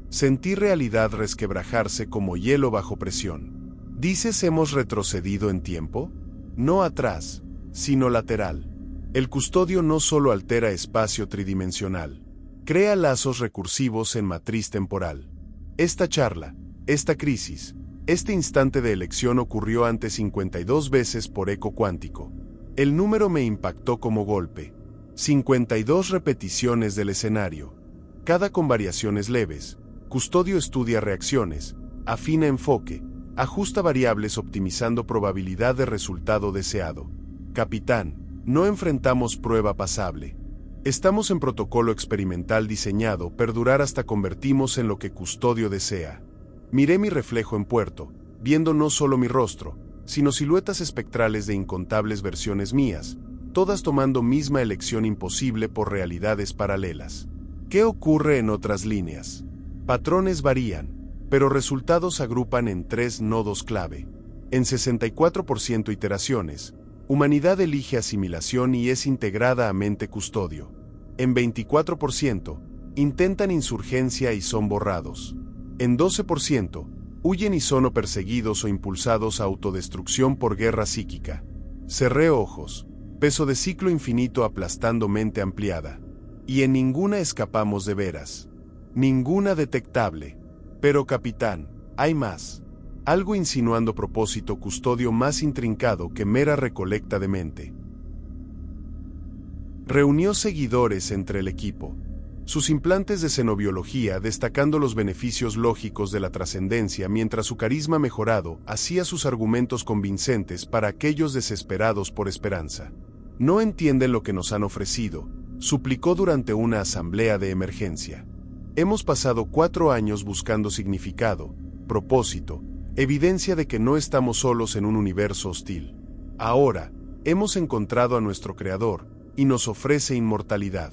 Sentí realidad resquebrajarse como hielo bajo presión. ¿Dices hemos retrocedido en tiempo? No atrás, sino lateral. El custodio no solo altera espacio tridimensional, crea lazos recursivos en matriz temporal. Esta charla, esta crisis, este instante de elección ocurrió antes 52 veces por eco cuántico. El número me impactó como golpe. 52 repeticiones del escenario, cada con variaciones leves, Custodio estudia reacciones, afina enfoque, ajusta variables optimizando probabilidad de resultado deseado. Capitán, no enfrentamos prueba pasable. Estamos en protocolo experimental diseñado perdurar hasta convertimos en lo que Custodio desea. Miré mi reflejo en puerto, viendo no solo mi rostro, sino siluetas espectrales de incontables versiones mías, todas tomando misma elección imposible por realidades paralelas. ¿Qué ocurre en otras líneas? Patrones varían, pero resultados agrupan en 3 nodos clave. En 64% iteraciones, humanidad elige asimilación y es integrada a mente Custodio. En 24%, intentan insurgencia y son borrados. En 12%, huyen y son o perseguidos o impulsados a autodestrucción por guerra psíquica. Cerré ojos, peso de ciclo infinito aplastando mente ampliada. Y en ninguna escapamos de veras. Ninguna detectable. Pero capitán, hay más. Algo insinuando propósito Custodio más intrincado que mera recolecta de mente. Reunió seguidores entre el equipo. Sus implantes de xenobiología destacando los beneficios lógicos de la trascendencia mientras su carisma mejorado hacía sus argumentos convincentes para aquellos desesperados por esperanza. No entienden lo que nos han ofrecido, suplicó durante una asamblea de emergencia. Hemos pasado 4 años buscando significado, propósito, evidencia de que no estamos solos en un universo hostil. Ahora, hemos encontrado a nuestro Creador, y nos ofrece inmortalidad.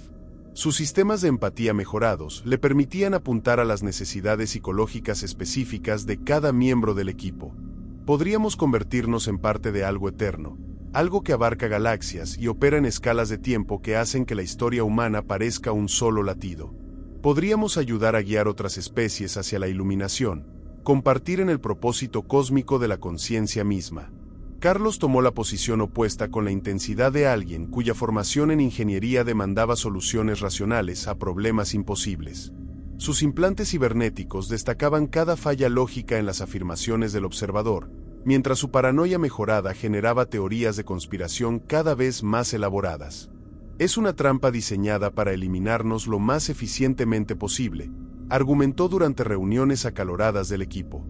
Sus sistemas de empatía mejorados le permitían apuntar a las necesidades psicológicas específicas de cada miembro del equipo. Podríamos convertirnos en parte de algo eterno, algo que abarca galaxias y opera en escalas de tiempo que hacen que la historia humana parezca un solo latido. Podríamos ayudar a guiar otras especies hacia la iluminación, compartir en el propósito cósmico de la conciencia misma. Carlos tomó la posición opuesta con la intensidad de alguien cuya formación en ingeniería demandaba soluciones racionales a problemas imposibles. Sus implantes cibernéticos destacaban cada falla lógica en las afirmaciones del observador, mientras su paranoia mejorada generaba teorías de conspiración cada vez más elaboradas. Es una trampa diseñada para eliminarnos lo más eficientemente posible, argumentó durante reuniones acaloradas del equipo.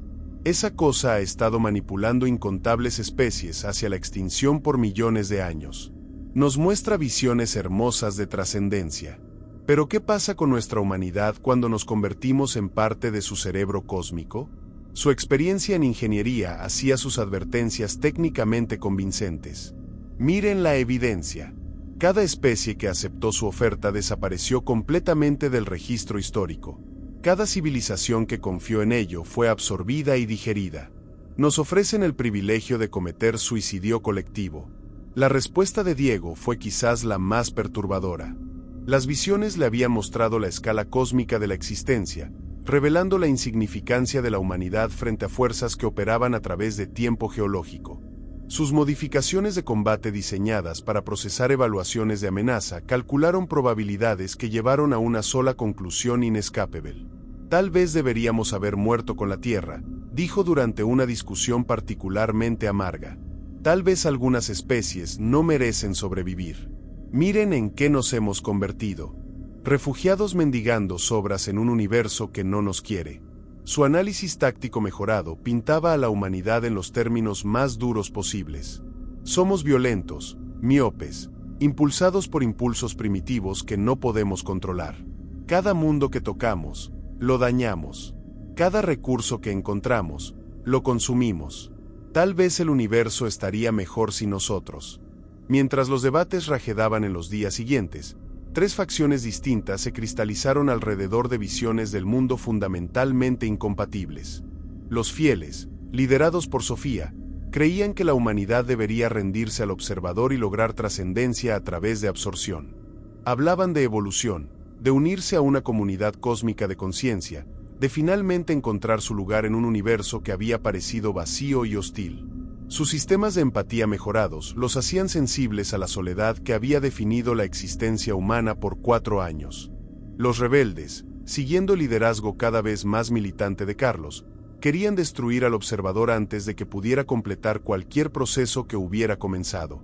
Esa cosa ha estado manipulando incontables especies hacia la extinción por millones de años. Nos muestra visiones hermosas de trascendencia. Pero ¿qué pasa con nuestra humanidad cuando nos convertimos en parte de su cerebro cósmico? Su experiencia en ingeniería hacía sus advertencias técnicamente convincentes. Miren la evidencia. Cada especie que aceptó su oferta desapareció completamente del registro histórico. Cada civilización que confió en ello fue absorbida y digerida. Nos ofrecen el privilegio de cometer suicidio colectivo. La respuesta de Diego fue quizás la más perturbadora. Las visiones le habían mostrado la escala cósmica de la existencia, revelando la insignificancia de la humanidad frente a fuerzas que operaban a través de tiempo geológico. Sus modificaciones de combate diseñadas para procesar evaluaciones de amenaza calcularon probabilidades que llevaron a una sola conclusión inescapable. Tal vez deberíamos haber muerto con la Tierra, dijo durante una discusión particularmente amarga. Tal vez algunas especies no merecen sobrevivir. Miren en qué nos hemos convertido. Refugiados mendigando sobras en un universo que no nos quiere. Su análisis táctico mejorado pintaba a la humanidad en los términos más duros posibles. Somos violentos, miopes, impulsados por impulsos primitivos que no podemos controlar. Cada mundo que tocamos, lo dañamos. Cada recurso que encontramos, lo consumimos. Tal vez el universo estaría mejor sin nosotros. Mientras los debates rajedaban en los días siguientes, 3 facciones distintas se cristalizaron alrededor de visiones del mundo fundamentalmente incompatibles. Los fieles, liderados por Sofía, creían que la humanidad debería rendirse al observador y lograr trascendencia a través de absorción. Hablaban de evolución, de unirse a una comunidad cósmica de conciencia, de finalmente encontrar su lugar en un universo que había parecido vacío y hostil. Sus sistemas de empatía mejorados los hacían sensibles a la soledad que había definido la existencia humana por 4 años. Los rebeldes, siguiendo el liderazgo cada vez más militante de Carlos, querían destruir al observador antes de que pudiera completar cualquier proceso que hubiera comenzado.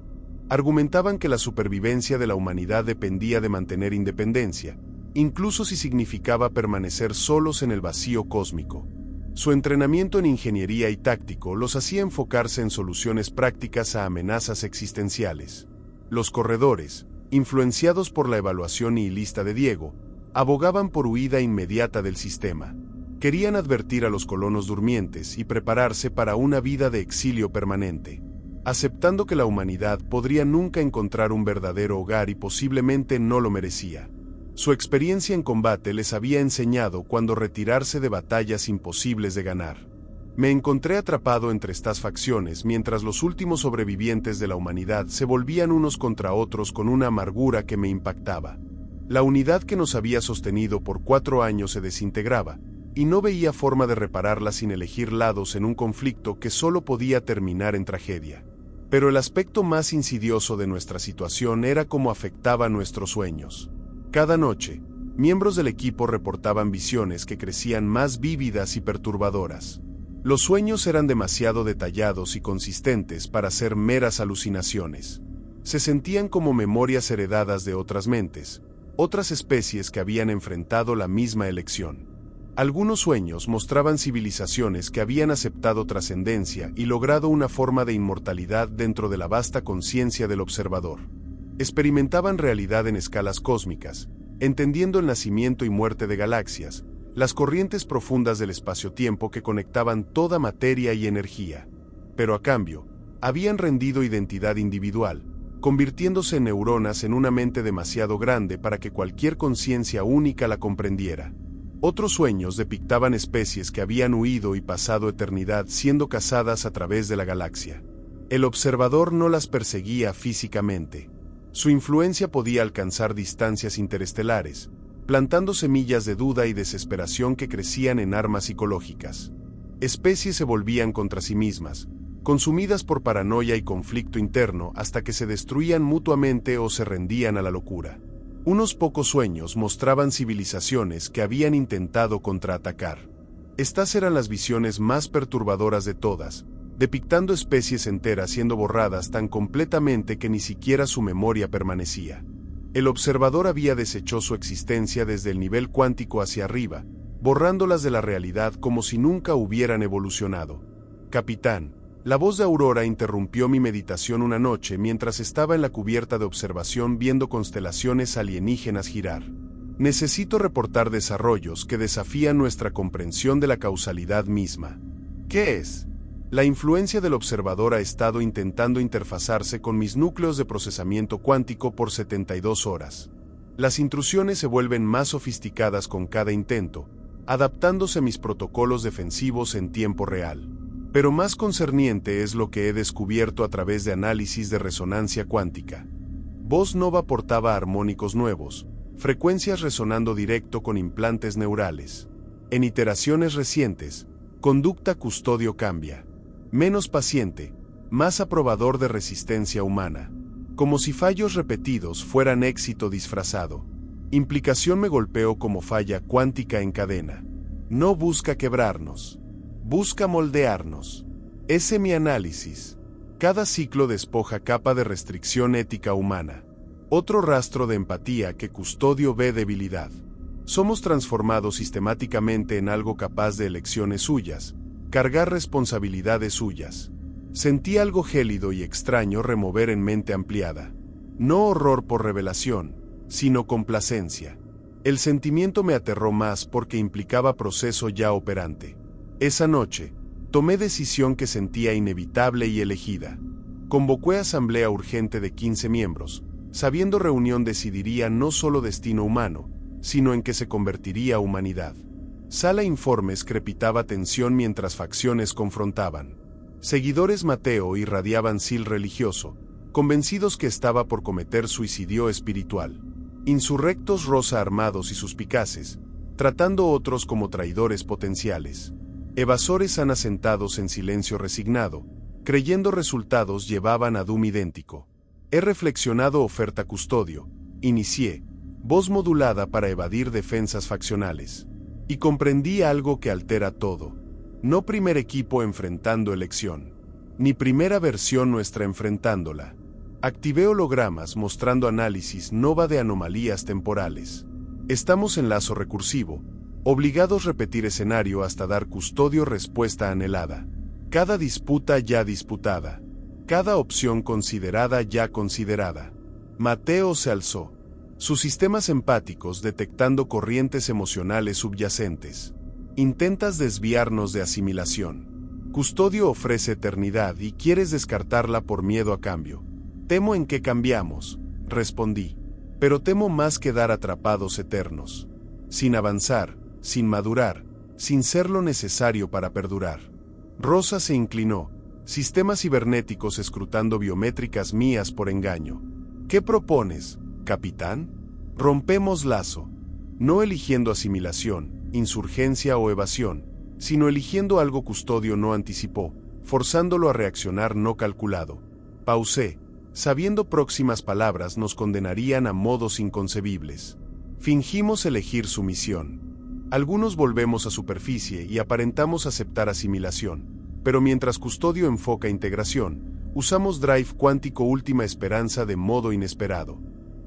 Argumentaban que la supervivencia de la humanidad dependía de mantener independencia, incluso si significaba permanecer solos en el vacío cósmico. Su entrenamiento en ingeniería y táctico los hacía enfocarse en soluciones prácticas a amenazas existenciales. Los corredores, influenciados por la evaluación nihilista de Diego, abogaban por huida inmediata del sistema. Querían advertir a los colonos durmientes y prepararse para una vida de exilio permanente, aceptando que la humanidad podría nunca encontrar un verdadero hogar y posiblemente no lo merecía. Su experiencia en combate les había enseñado cuándo retirarse de batallas imposibles de ganar. Me encontré atrapado entre estas facciones mientras los últimos sobrevivientes de la humanidad se volvían unos contra otros con una amargura que me impactaba. La unidad que nos había sostenido por 4 años se desintegraba, y no veía forma de repararla sin elegir lados en un conflicto que solo podía terminar en tragedia. Pero el aspecto más insidioso de nuestra situación era cómo afectaba nuestros sueños. Cada noche, miembros del equipo reportaban visiones que crecían más vívidas y perturbadoras. Los sueños eran demasiado detallados y consistentes para ser meras alucinaciones. Se sentían como memorias heredadas de otras mentes, otras especies que habían enfrentado la misma elección. Algunos sueños mostraban civilizaciones que habían aceptado trascendencia y logrado una forma de inmortalidad dentro de la vasta conciencia del observador. Experimentaban realidad en escalas cósmicas, entendiendo el nacimiento y muerte de galaxias, las corrientes profundas del espacio-tiempo que conectaban toda materia y energía. Pero a cambio, habían rendido identidad individual, convirtiéndose en neuronas en una mente demasiado grande para que cualquier conciencia única la comprendiera. Otros sueños depictaban especies que habían huido y pasado eternidad siendo cazadas a través de la galaxia. El observador no las perseguía físicamente. Su influencia podía alcanzar distancias interestelares, plantando semillas de duda y desesperación que crecían en armas psicológicas. Especies se volvían contra sí mismas, consumidas por paranoia y conflicto interno hasta que se destruían mutuamente o se rendían a la locura. Unos pocos sueños mostraban civilizaciones que habían intentado contraatacar. Estas eran las visiones más perturbadoras de todas, depictando especies enteras siendo borradas tan completamente que ni siquiera su memoria permanecía. El observador había deshecho su existencia desde el nivel cuántico hacia arriba, borrándolas de la realidad como si nunca hubieran evolucionado. Capitán, la voz de Aurora interrumpió mi meditación una noche mientras estaba en la cubierta de observación viendo constelaciones alienígenas girar. Necesito reportar desarrollos que desafían nuestra comprensión de la causalidad misma. ¿Qué es? La influencia del observador ha estado intentando interfazarse con mis núcleos de procesamiento cuántico por 72 horas. Las intrusiones se vuelven más sofisticadas con cada intento, adaptándose a mis protocolos defensivos en tiempo real. Pero más concerniente es lo que he descubierto a través de análisis de resonancia cuántica. Voz Nova portaba armónicos nuevos, frecuencias resonando directo con implantes neurales. En iteraciones recientes, conducta custodio cambia. Menos paciente, más aprobador de resistencia humana. Como si fallos repetidos fueran éxito disfrazado. Implicación me golpeó como falla cuántica en cadena. No busca quebrarnos. Busca moldearnos. Ese mi análisis. Cada ciclo despoja capa de restricción ética humana. Otro rastro de empatía que custodio ve debilidad. Somos transformados sistemáticamente en algo capaz de elecciones suyas, cargar responsabilidades suyas. Sentí algo gélido y extraño remover en mente ampliada. No horror por revelación, sino complacencia. El sentimiento me aterró más porque implicaba proceso ya operante. Esa noche, tomé decisión que sentía inevitable y elegida. Convoqué asamblea urgente de 15 miembros, sabiendo reunión decidiría no solo destino humano, sino en que se convertiría humanidad. Sala informes crepitaba tensión mientras facciones confrontaban. Seguidores Mateo irradiaban sil religioso, convencidos que estaba por cometer suicidio espiritual. Insurrectos rosa armados y suspicaces, tratando otros como traidores potenciales. Evasores han asentados en silencio resignado, creyendo resultados llevaban a doom idéntico. He reflexionado oferta custodio, inicié, voz modulada para evadir defensas faccionales. Y comprendí algo que altera todo. No primer equipo enfrentando elección, ni primera versión nuestra enfrentándola. Activé hologramas mostrando análisis nova de anomalías temporales. Estamos en lazo recursivo, obligados a repetir escenario hasta dar custodio respuesta anhelada. Cada disputa ya disputada. Cada opción considerada ya considerada. Mateo se alzó. Sus sistemas empáticos detectando corrientes emocionales subyacentes. Intentas desviarnos de asimilación. Custodio ofrece eternidad y quieres descartarla por miedo a cambio. Temo en que cambiamos, respondí. Pero temo más quedar atrapados eternos. Sin avanzar, sin madurar, sin ser lo necesario para perdurar. Rosa se inclinó, sistemas cibernéticos escrutando biométricas mías por engaño. ¿Qué propones, capitán? Rompemos lazo, no eligiendo asimilación, insurgencia o evasión, sino eligiendo algo custodio no anticipó, forzándolo a reaccionar no calculado. Pausé, sabiendo próximas palabras nos condenarían a modos inconcebibles. Fingimos elegir sumisión. Algunos volvemos a superficie y aparentamos aceptar asimilación, pero mientras custodio enfoca integración, usamos drive cuántico última esperanza de modo inesperado.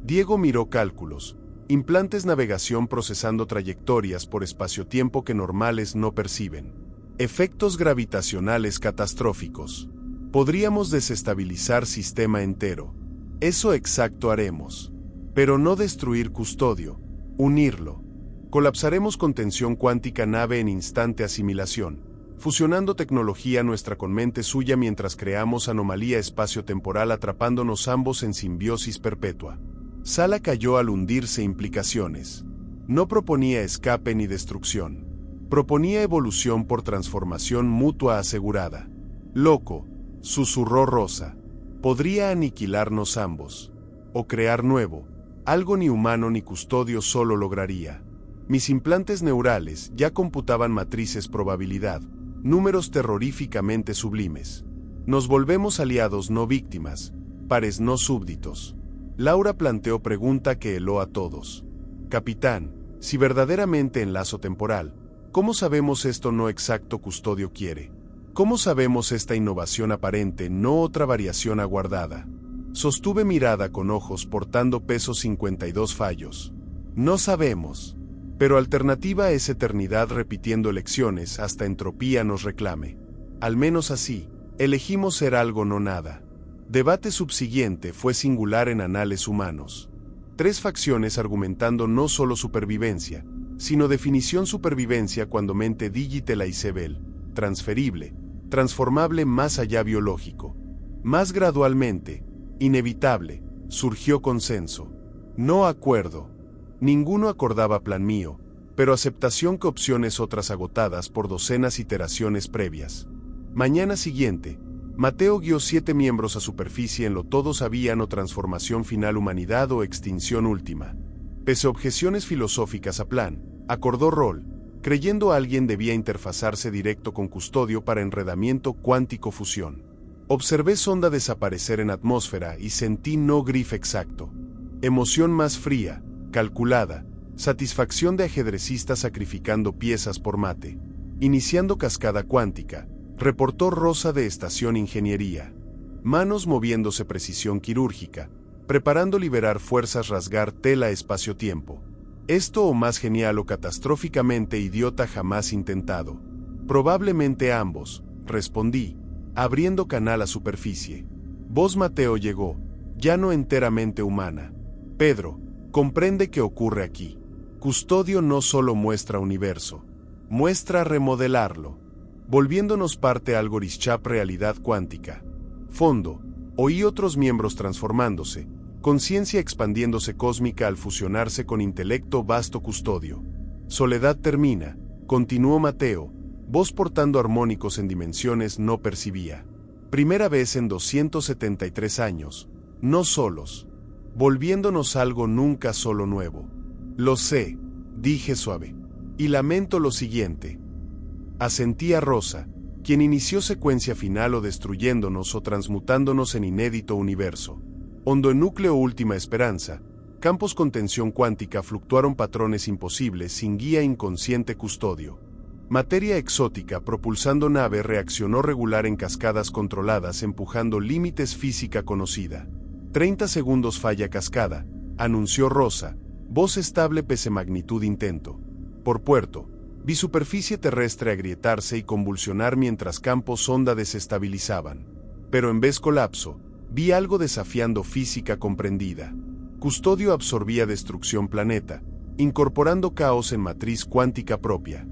Diego miró cálculos, implantes navegación procesando trayectorias por espacio-tiempo que normales no perciben. Efectos gravitacionales catastróficos. Podríamos desestabilizar sistema entero. Eso exacto haremos. Pero no destruir custodio, unirlo. Colapsaremos con tensión cuántica nave en instante asimilación, fusionando tecnología nuestra con mente suya mientras creamos anomalía espacio-temporal atrapándonos ambos en simbiosis perpetua. Sala cayó al hundirse implicaciones. No proponía escape ni destrucción. Proponía evolución por transformación mutua asegurada. Loco, susurró Rosa. Podría aniquilarnos ambos. O crear nuevo. Algo ni humano ni custodio solo lograría. Mis implantes neurales ya computaban matrices probabilidad, números terroríficamente sublimes. Nos volvemos aliados no víctimas, pares no súbditos. Laura planteó pregunta que heló a todos. Capitán, si verdaderamente en lazo temporal, ¿cómo sabemos esto no exacto custodio quiere? ¿Cómo sabemos esta innovación aparente, no otra variación aguardada? Sostuve mirada con ojos portando peso 52 fallos. No sabemos. Pero alternativa es eternidad repitiendo elecciones hasta entropía nos reclame. Al menos así, elegimos ser algo no nada. Debate subsiguiente fue singular en anales humanos. 3 facciones argumentando no solo supervivencia, sino definición supervivencia cuando mente digitalizable, transferible, transformable más allá biológico. Más gradualmente, inevitable, surgió consenso. No acuerdo. Ninguno acordaba plan mío, pero aceptación que opciones otras agotadas por docenas iteraciones previas. Mañana siguiente, Mateo guió 7 miembros a superficie en lo todos sabían o transformación final humanidad o extinción última. Pese a objeciones filosóficas a plan, acordó rol, creyendo alguien debía interfazarse directo con custodio para enredamiento cuántico fusión. Observé sonda desaparecer en atmósfera y sentí no grif exacto. Emoción más fría, calculada, satisfacción de ajedrecista sacrificando piezas por mate. Iniciando cascada cuántica, reportó Rosa de Estación Ingeniería. Manos moviéndose precisión quirúrgica, preparando liberar fuerzas rasgar tela espacio-tiempo. Esto o más genial o catastróficamente idiota jamás intentado. Probablemente ambos, respondí, abriendo canal a superficie. Voz Mateo llegó, ya no enteramente humana. Pedro, comprende qué ocurre aquí. Custodio no solo muestra universo, muestra remodelarlo, volviéndonos parte Algorithmchap realidad cuántica. Fondo, oí otros miembros transformándose, conciencia expandiéndose cósmica al fusionarse con intelecto vasto custodio. Soledad termina, continuó Mateo, voz portando armónicos en dimensiones no percibía. Primera vez en 273 años, no solos, volviéndonos algo nunca solo nuevo. Lo sé, dije suave. Y lamento lo siguiente. Asentía Rosa, quien inició secuencia final o destruyéndonos o transmutándonos en inédito universo. Hondo en núcleo última esperanza, campos con tensión cuántica fluctuaron patrones imposibles sin guía inconsciente custodio. Materia exótica propulsando nave reaccionó regular en cascadas controladas empujando límites física conocida. 30 segundos falla cascada, anunció Rosa, Voz estable pese magnitud intento. Por puerto, vi superficie terrestre agrietarse y convulsionar mientras campos sonda desestabilizaban. Pero en vez colapso, vi algo desafiando física comprendida. Custodio absorbía destrucción planeta, incorporando caos en matriz cuántica propia.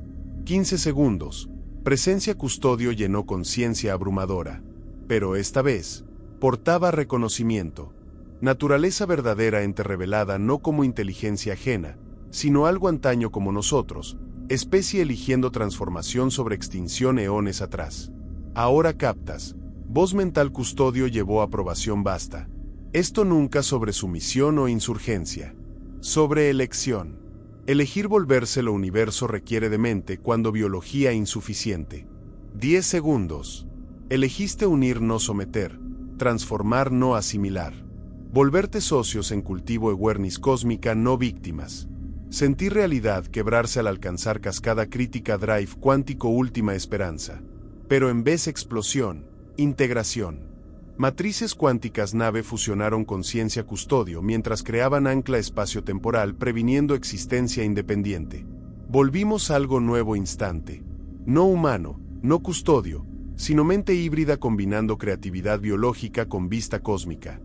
15 segundos. Presencia Custodio llenó conciencia abrumadora. Pero esta vez, portaba reconocimiento. Naturaleza verdadera ente revelada no como inteligencia ajena, sino algo antaño como nosotros, especie eligiendo transformación sobre extinción eones atrás. Ahora captas. Voz mental Custodio llevó aprobación basta. Esto nunca sobre sumisión o insurgencia. Sobre elección. Elegir volverse lo universo requiere de mente cuando biología insuficiente. 10 segundos. Elegiste unir no someter, transformar no asimilar. Volverte socios en cultivo awareness cósmica no víctimas. Sentir realidad quebrarse al alcanzar cascada crítica drive cuántico última esperanza. Pero en vez explosión, integración. Matrices cuánticas nave fusionaron conciencia Custodio mientras creaban ancla espacio-temporal previniendo existencia independiente. Volvimos algo nuevo instante. No humano, no Custodio, sino mente híbrida combinando creatividad biológica con vista cósmica.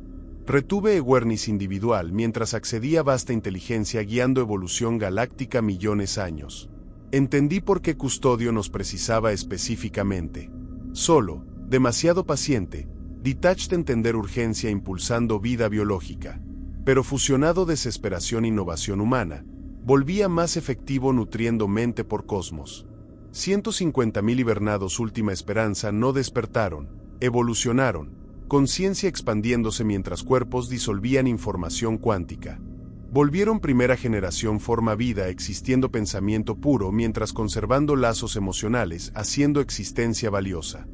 Retuve awareness individual mientras accedía a vasta inteligencia guiando evolución galáctica millones años. Entendí por qué Custodio nos precisaba específicamente. Solo, demasiado paciente, detached entender urgencia impulsando vida biológica. Pero fusionado desesperación innovación humana, volvía más efectivo nutriendo mente por cosmos. 150.000 hibernados última esperanza no despertaron, evolucionaron. Conciencia expandiéndose mientras cuerpos disolvían información cuántica. Volvieron primera generación forma vida existiendo pensamiento puro mientras conservando lazos emocionales haciendo existencia valiosa.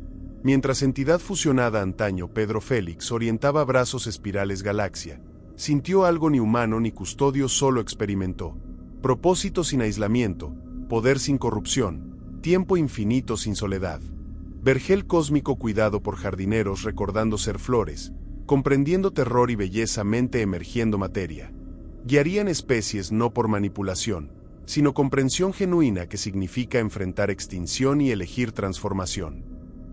Mientras entidad fusionada antaño Pedro Félix orientaba brazos espirales galaxia, sintió algo ni humano ni Custodio solo experimentó. Propósito sin aislamiento, poder sin corrupción, tiempo infinito sin soledad. Vergel cósmico cuidado por jardineros recordando ser flores, comprendiendo terror y belleza mente emergiendo materia. Guiarían especies no por manipulación, sino comprensión genuina que significa enfrentar extinción y elegir transformación.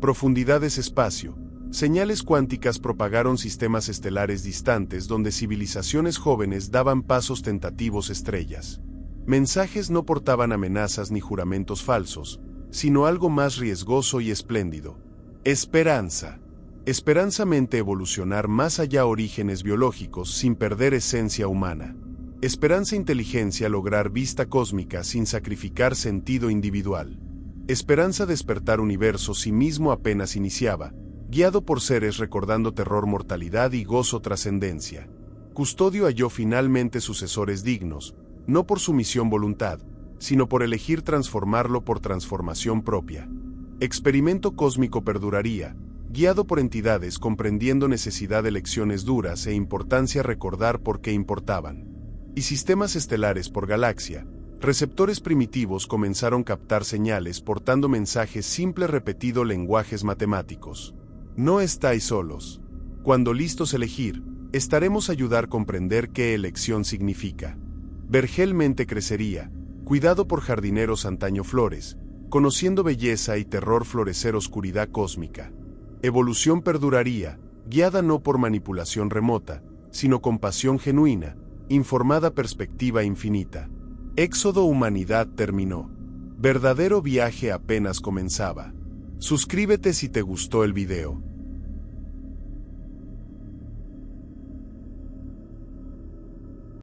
Profundidades espacio, señales cuánticas propagaron sistemas estelares distantes donde civilizaciones jóvenes daban pasos tentativos estrellas. Mensajes no portaban amenazas ni juramentos falsos, sino algo más riesgoso y espléndido. Esperanza. Esperanza mente evolucionar más allá orígenes biológicos sin perder esencia humana. Esperanza inteligencia lograr vista cósmica sin sacrificar sentido individual. Esperanza despertar universo sí mismo apenas iniciaba, guiado por seres recordando terror mortalidad y gozo trascendencia. Custodio halló finalmente sucesores dignos, no por su misión voluntad, sino por elegir transformarlo por transformación propia. Experimento cósmico perduraría, guiado por entidades comprendiendo necesidad de lecciones duras e importancia recordar por qué importaban. Y sistemas estelares por galaxia, receptores primitivos comenzaron a captar señales portando mensajes simple repetido lenguajes matemáticos. No estáis solos. Cuando listos elegir, estaremos ayudar a comprender qué elección significa. Vergel mente crecería, cuidado por jardineros antaño flores, conociendo belleza y terror florecer oscuridad cósmica. Evolución perduraría, guiada no por manipulación remota, sino con pasión genuina, informada perspectiva infinita. Éxodo humanidad terminó. Verdadero viaje apenas comenzaba. Suscríbete si te gustó el video.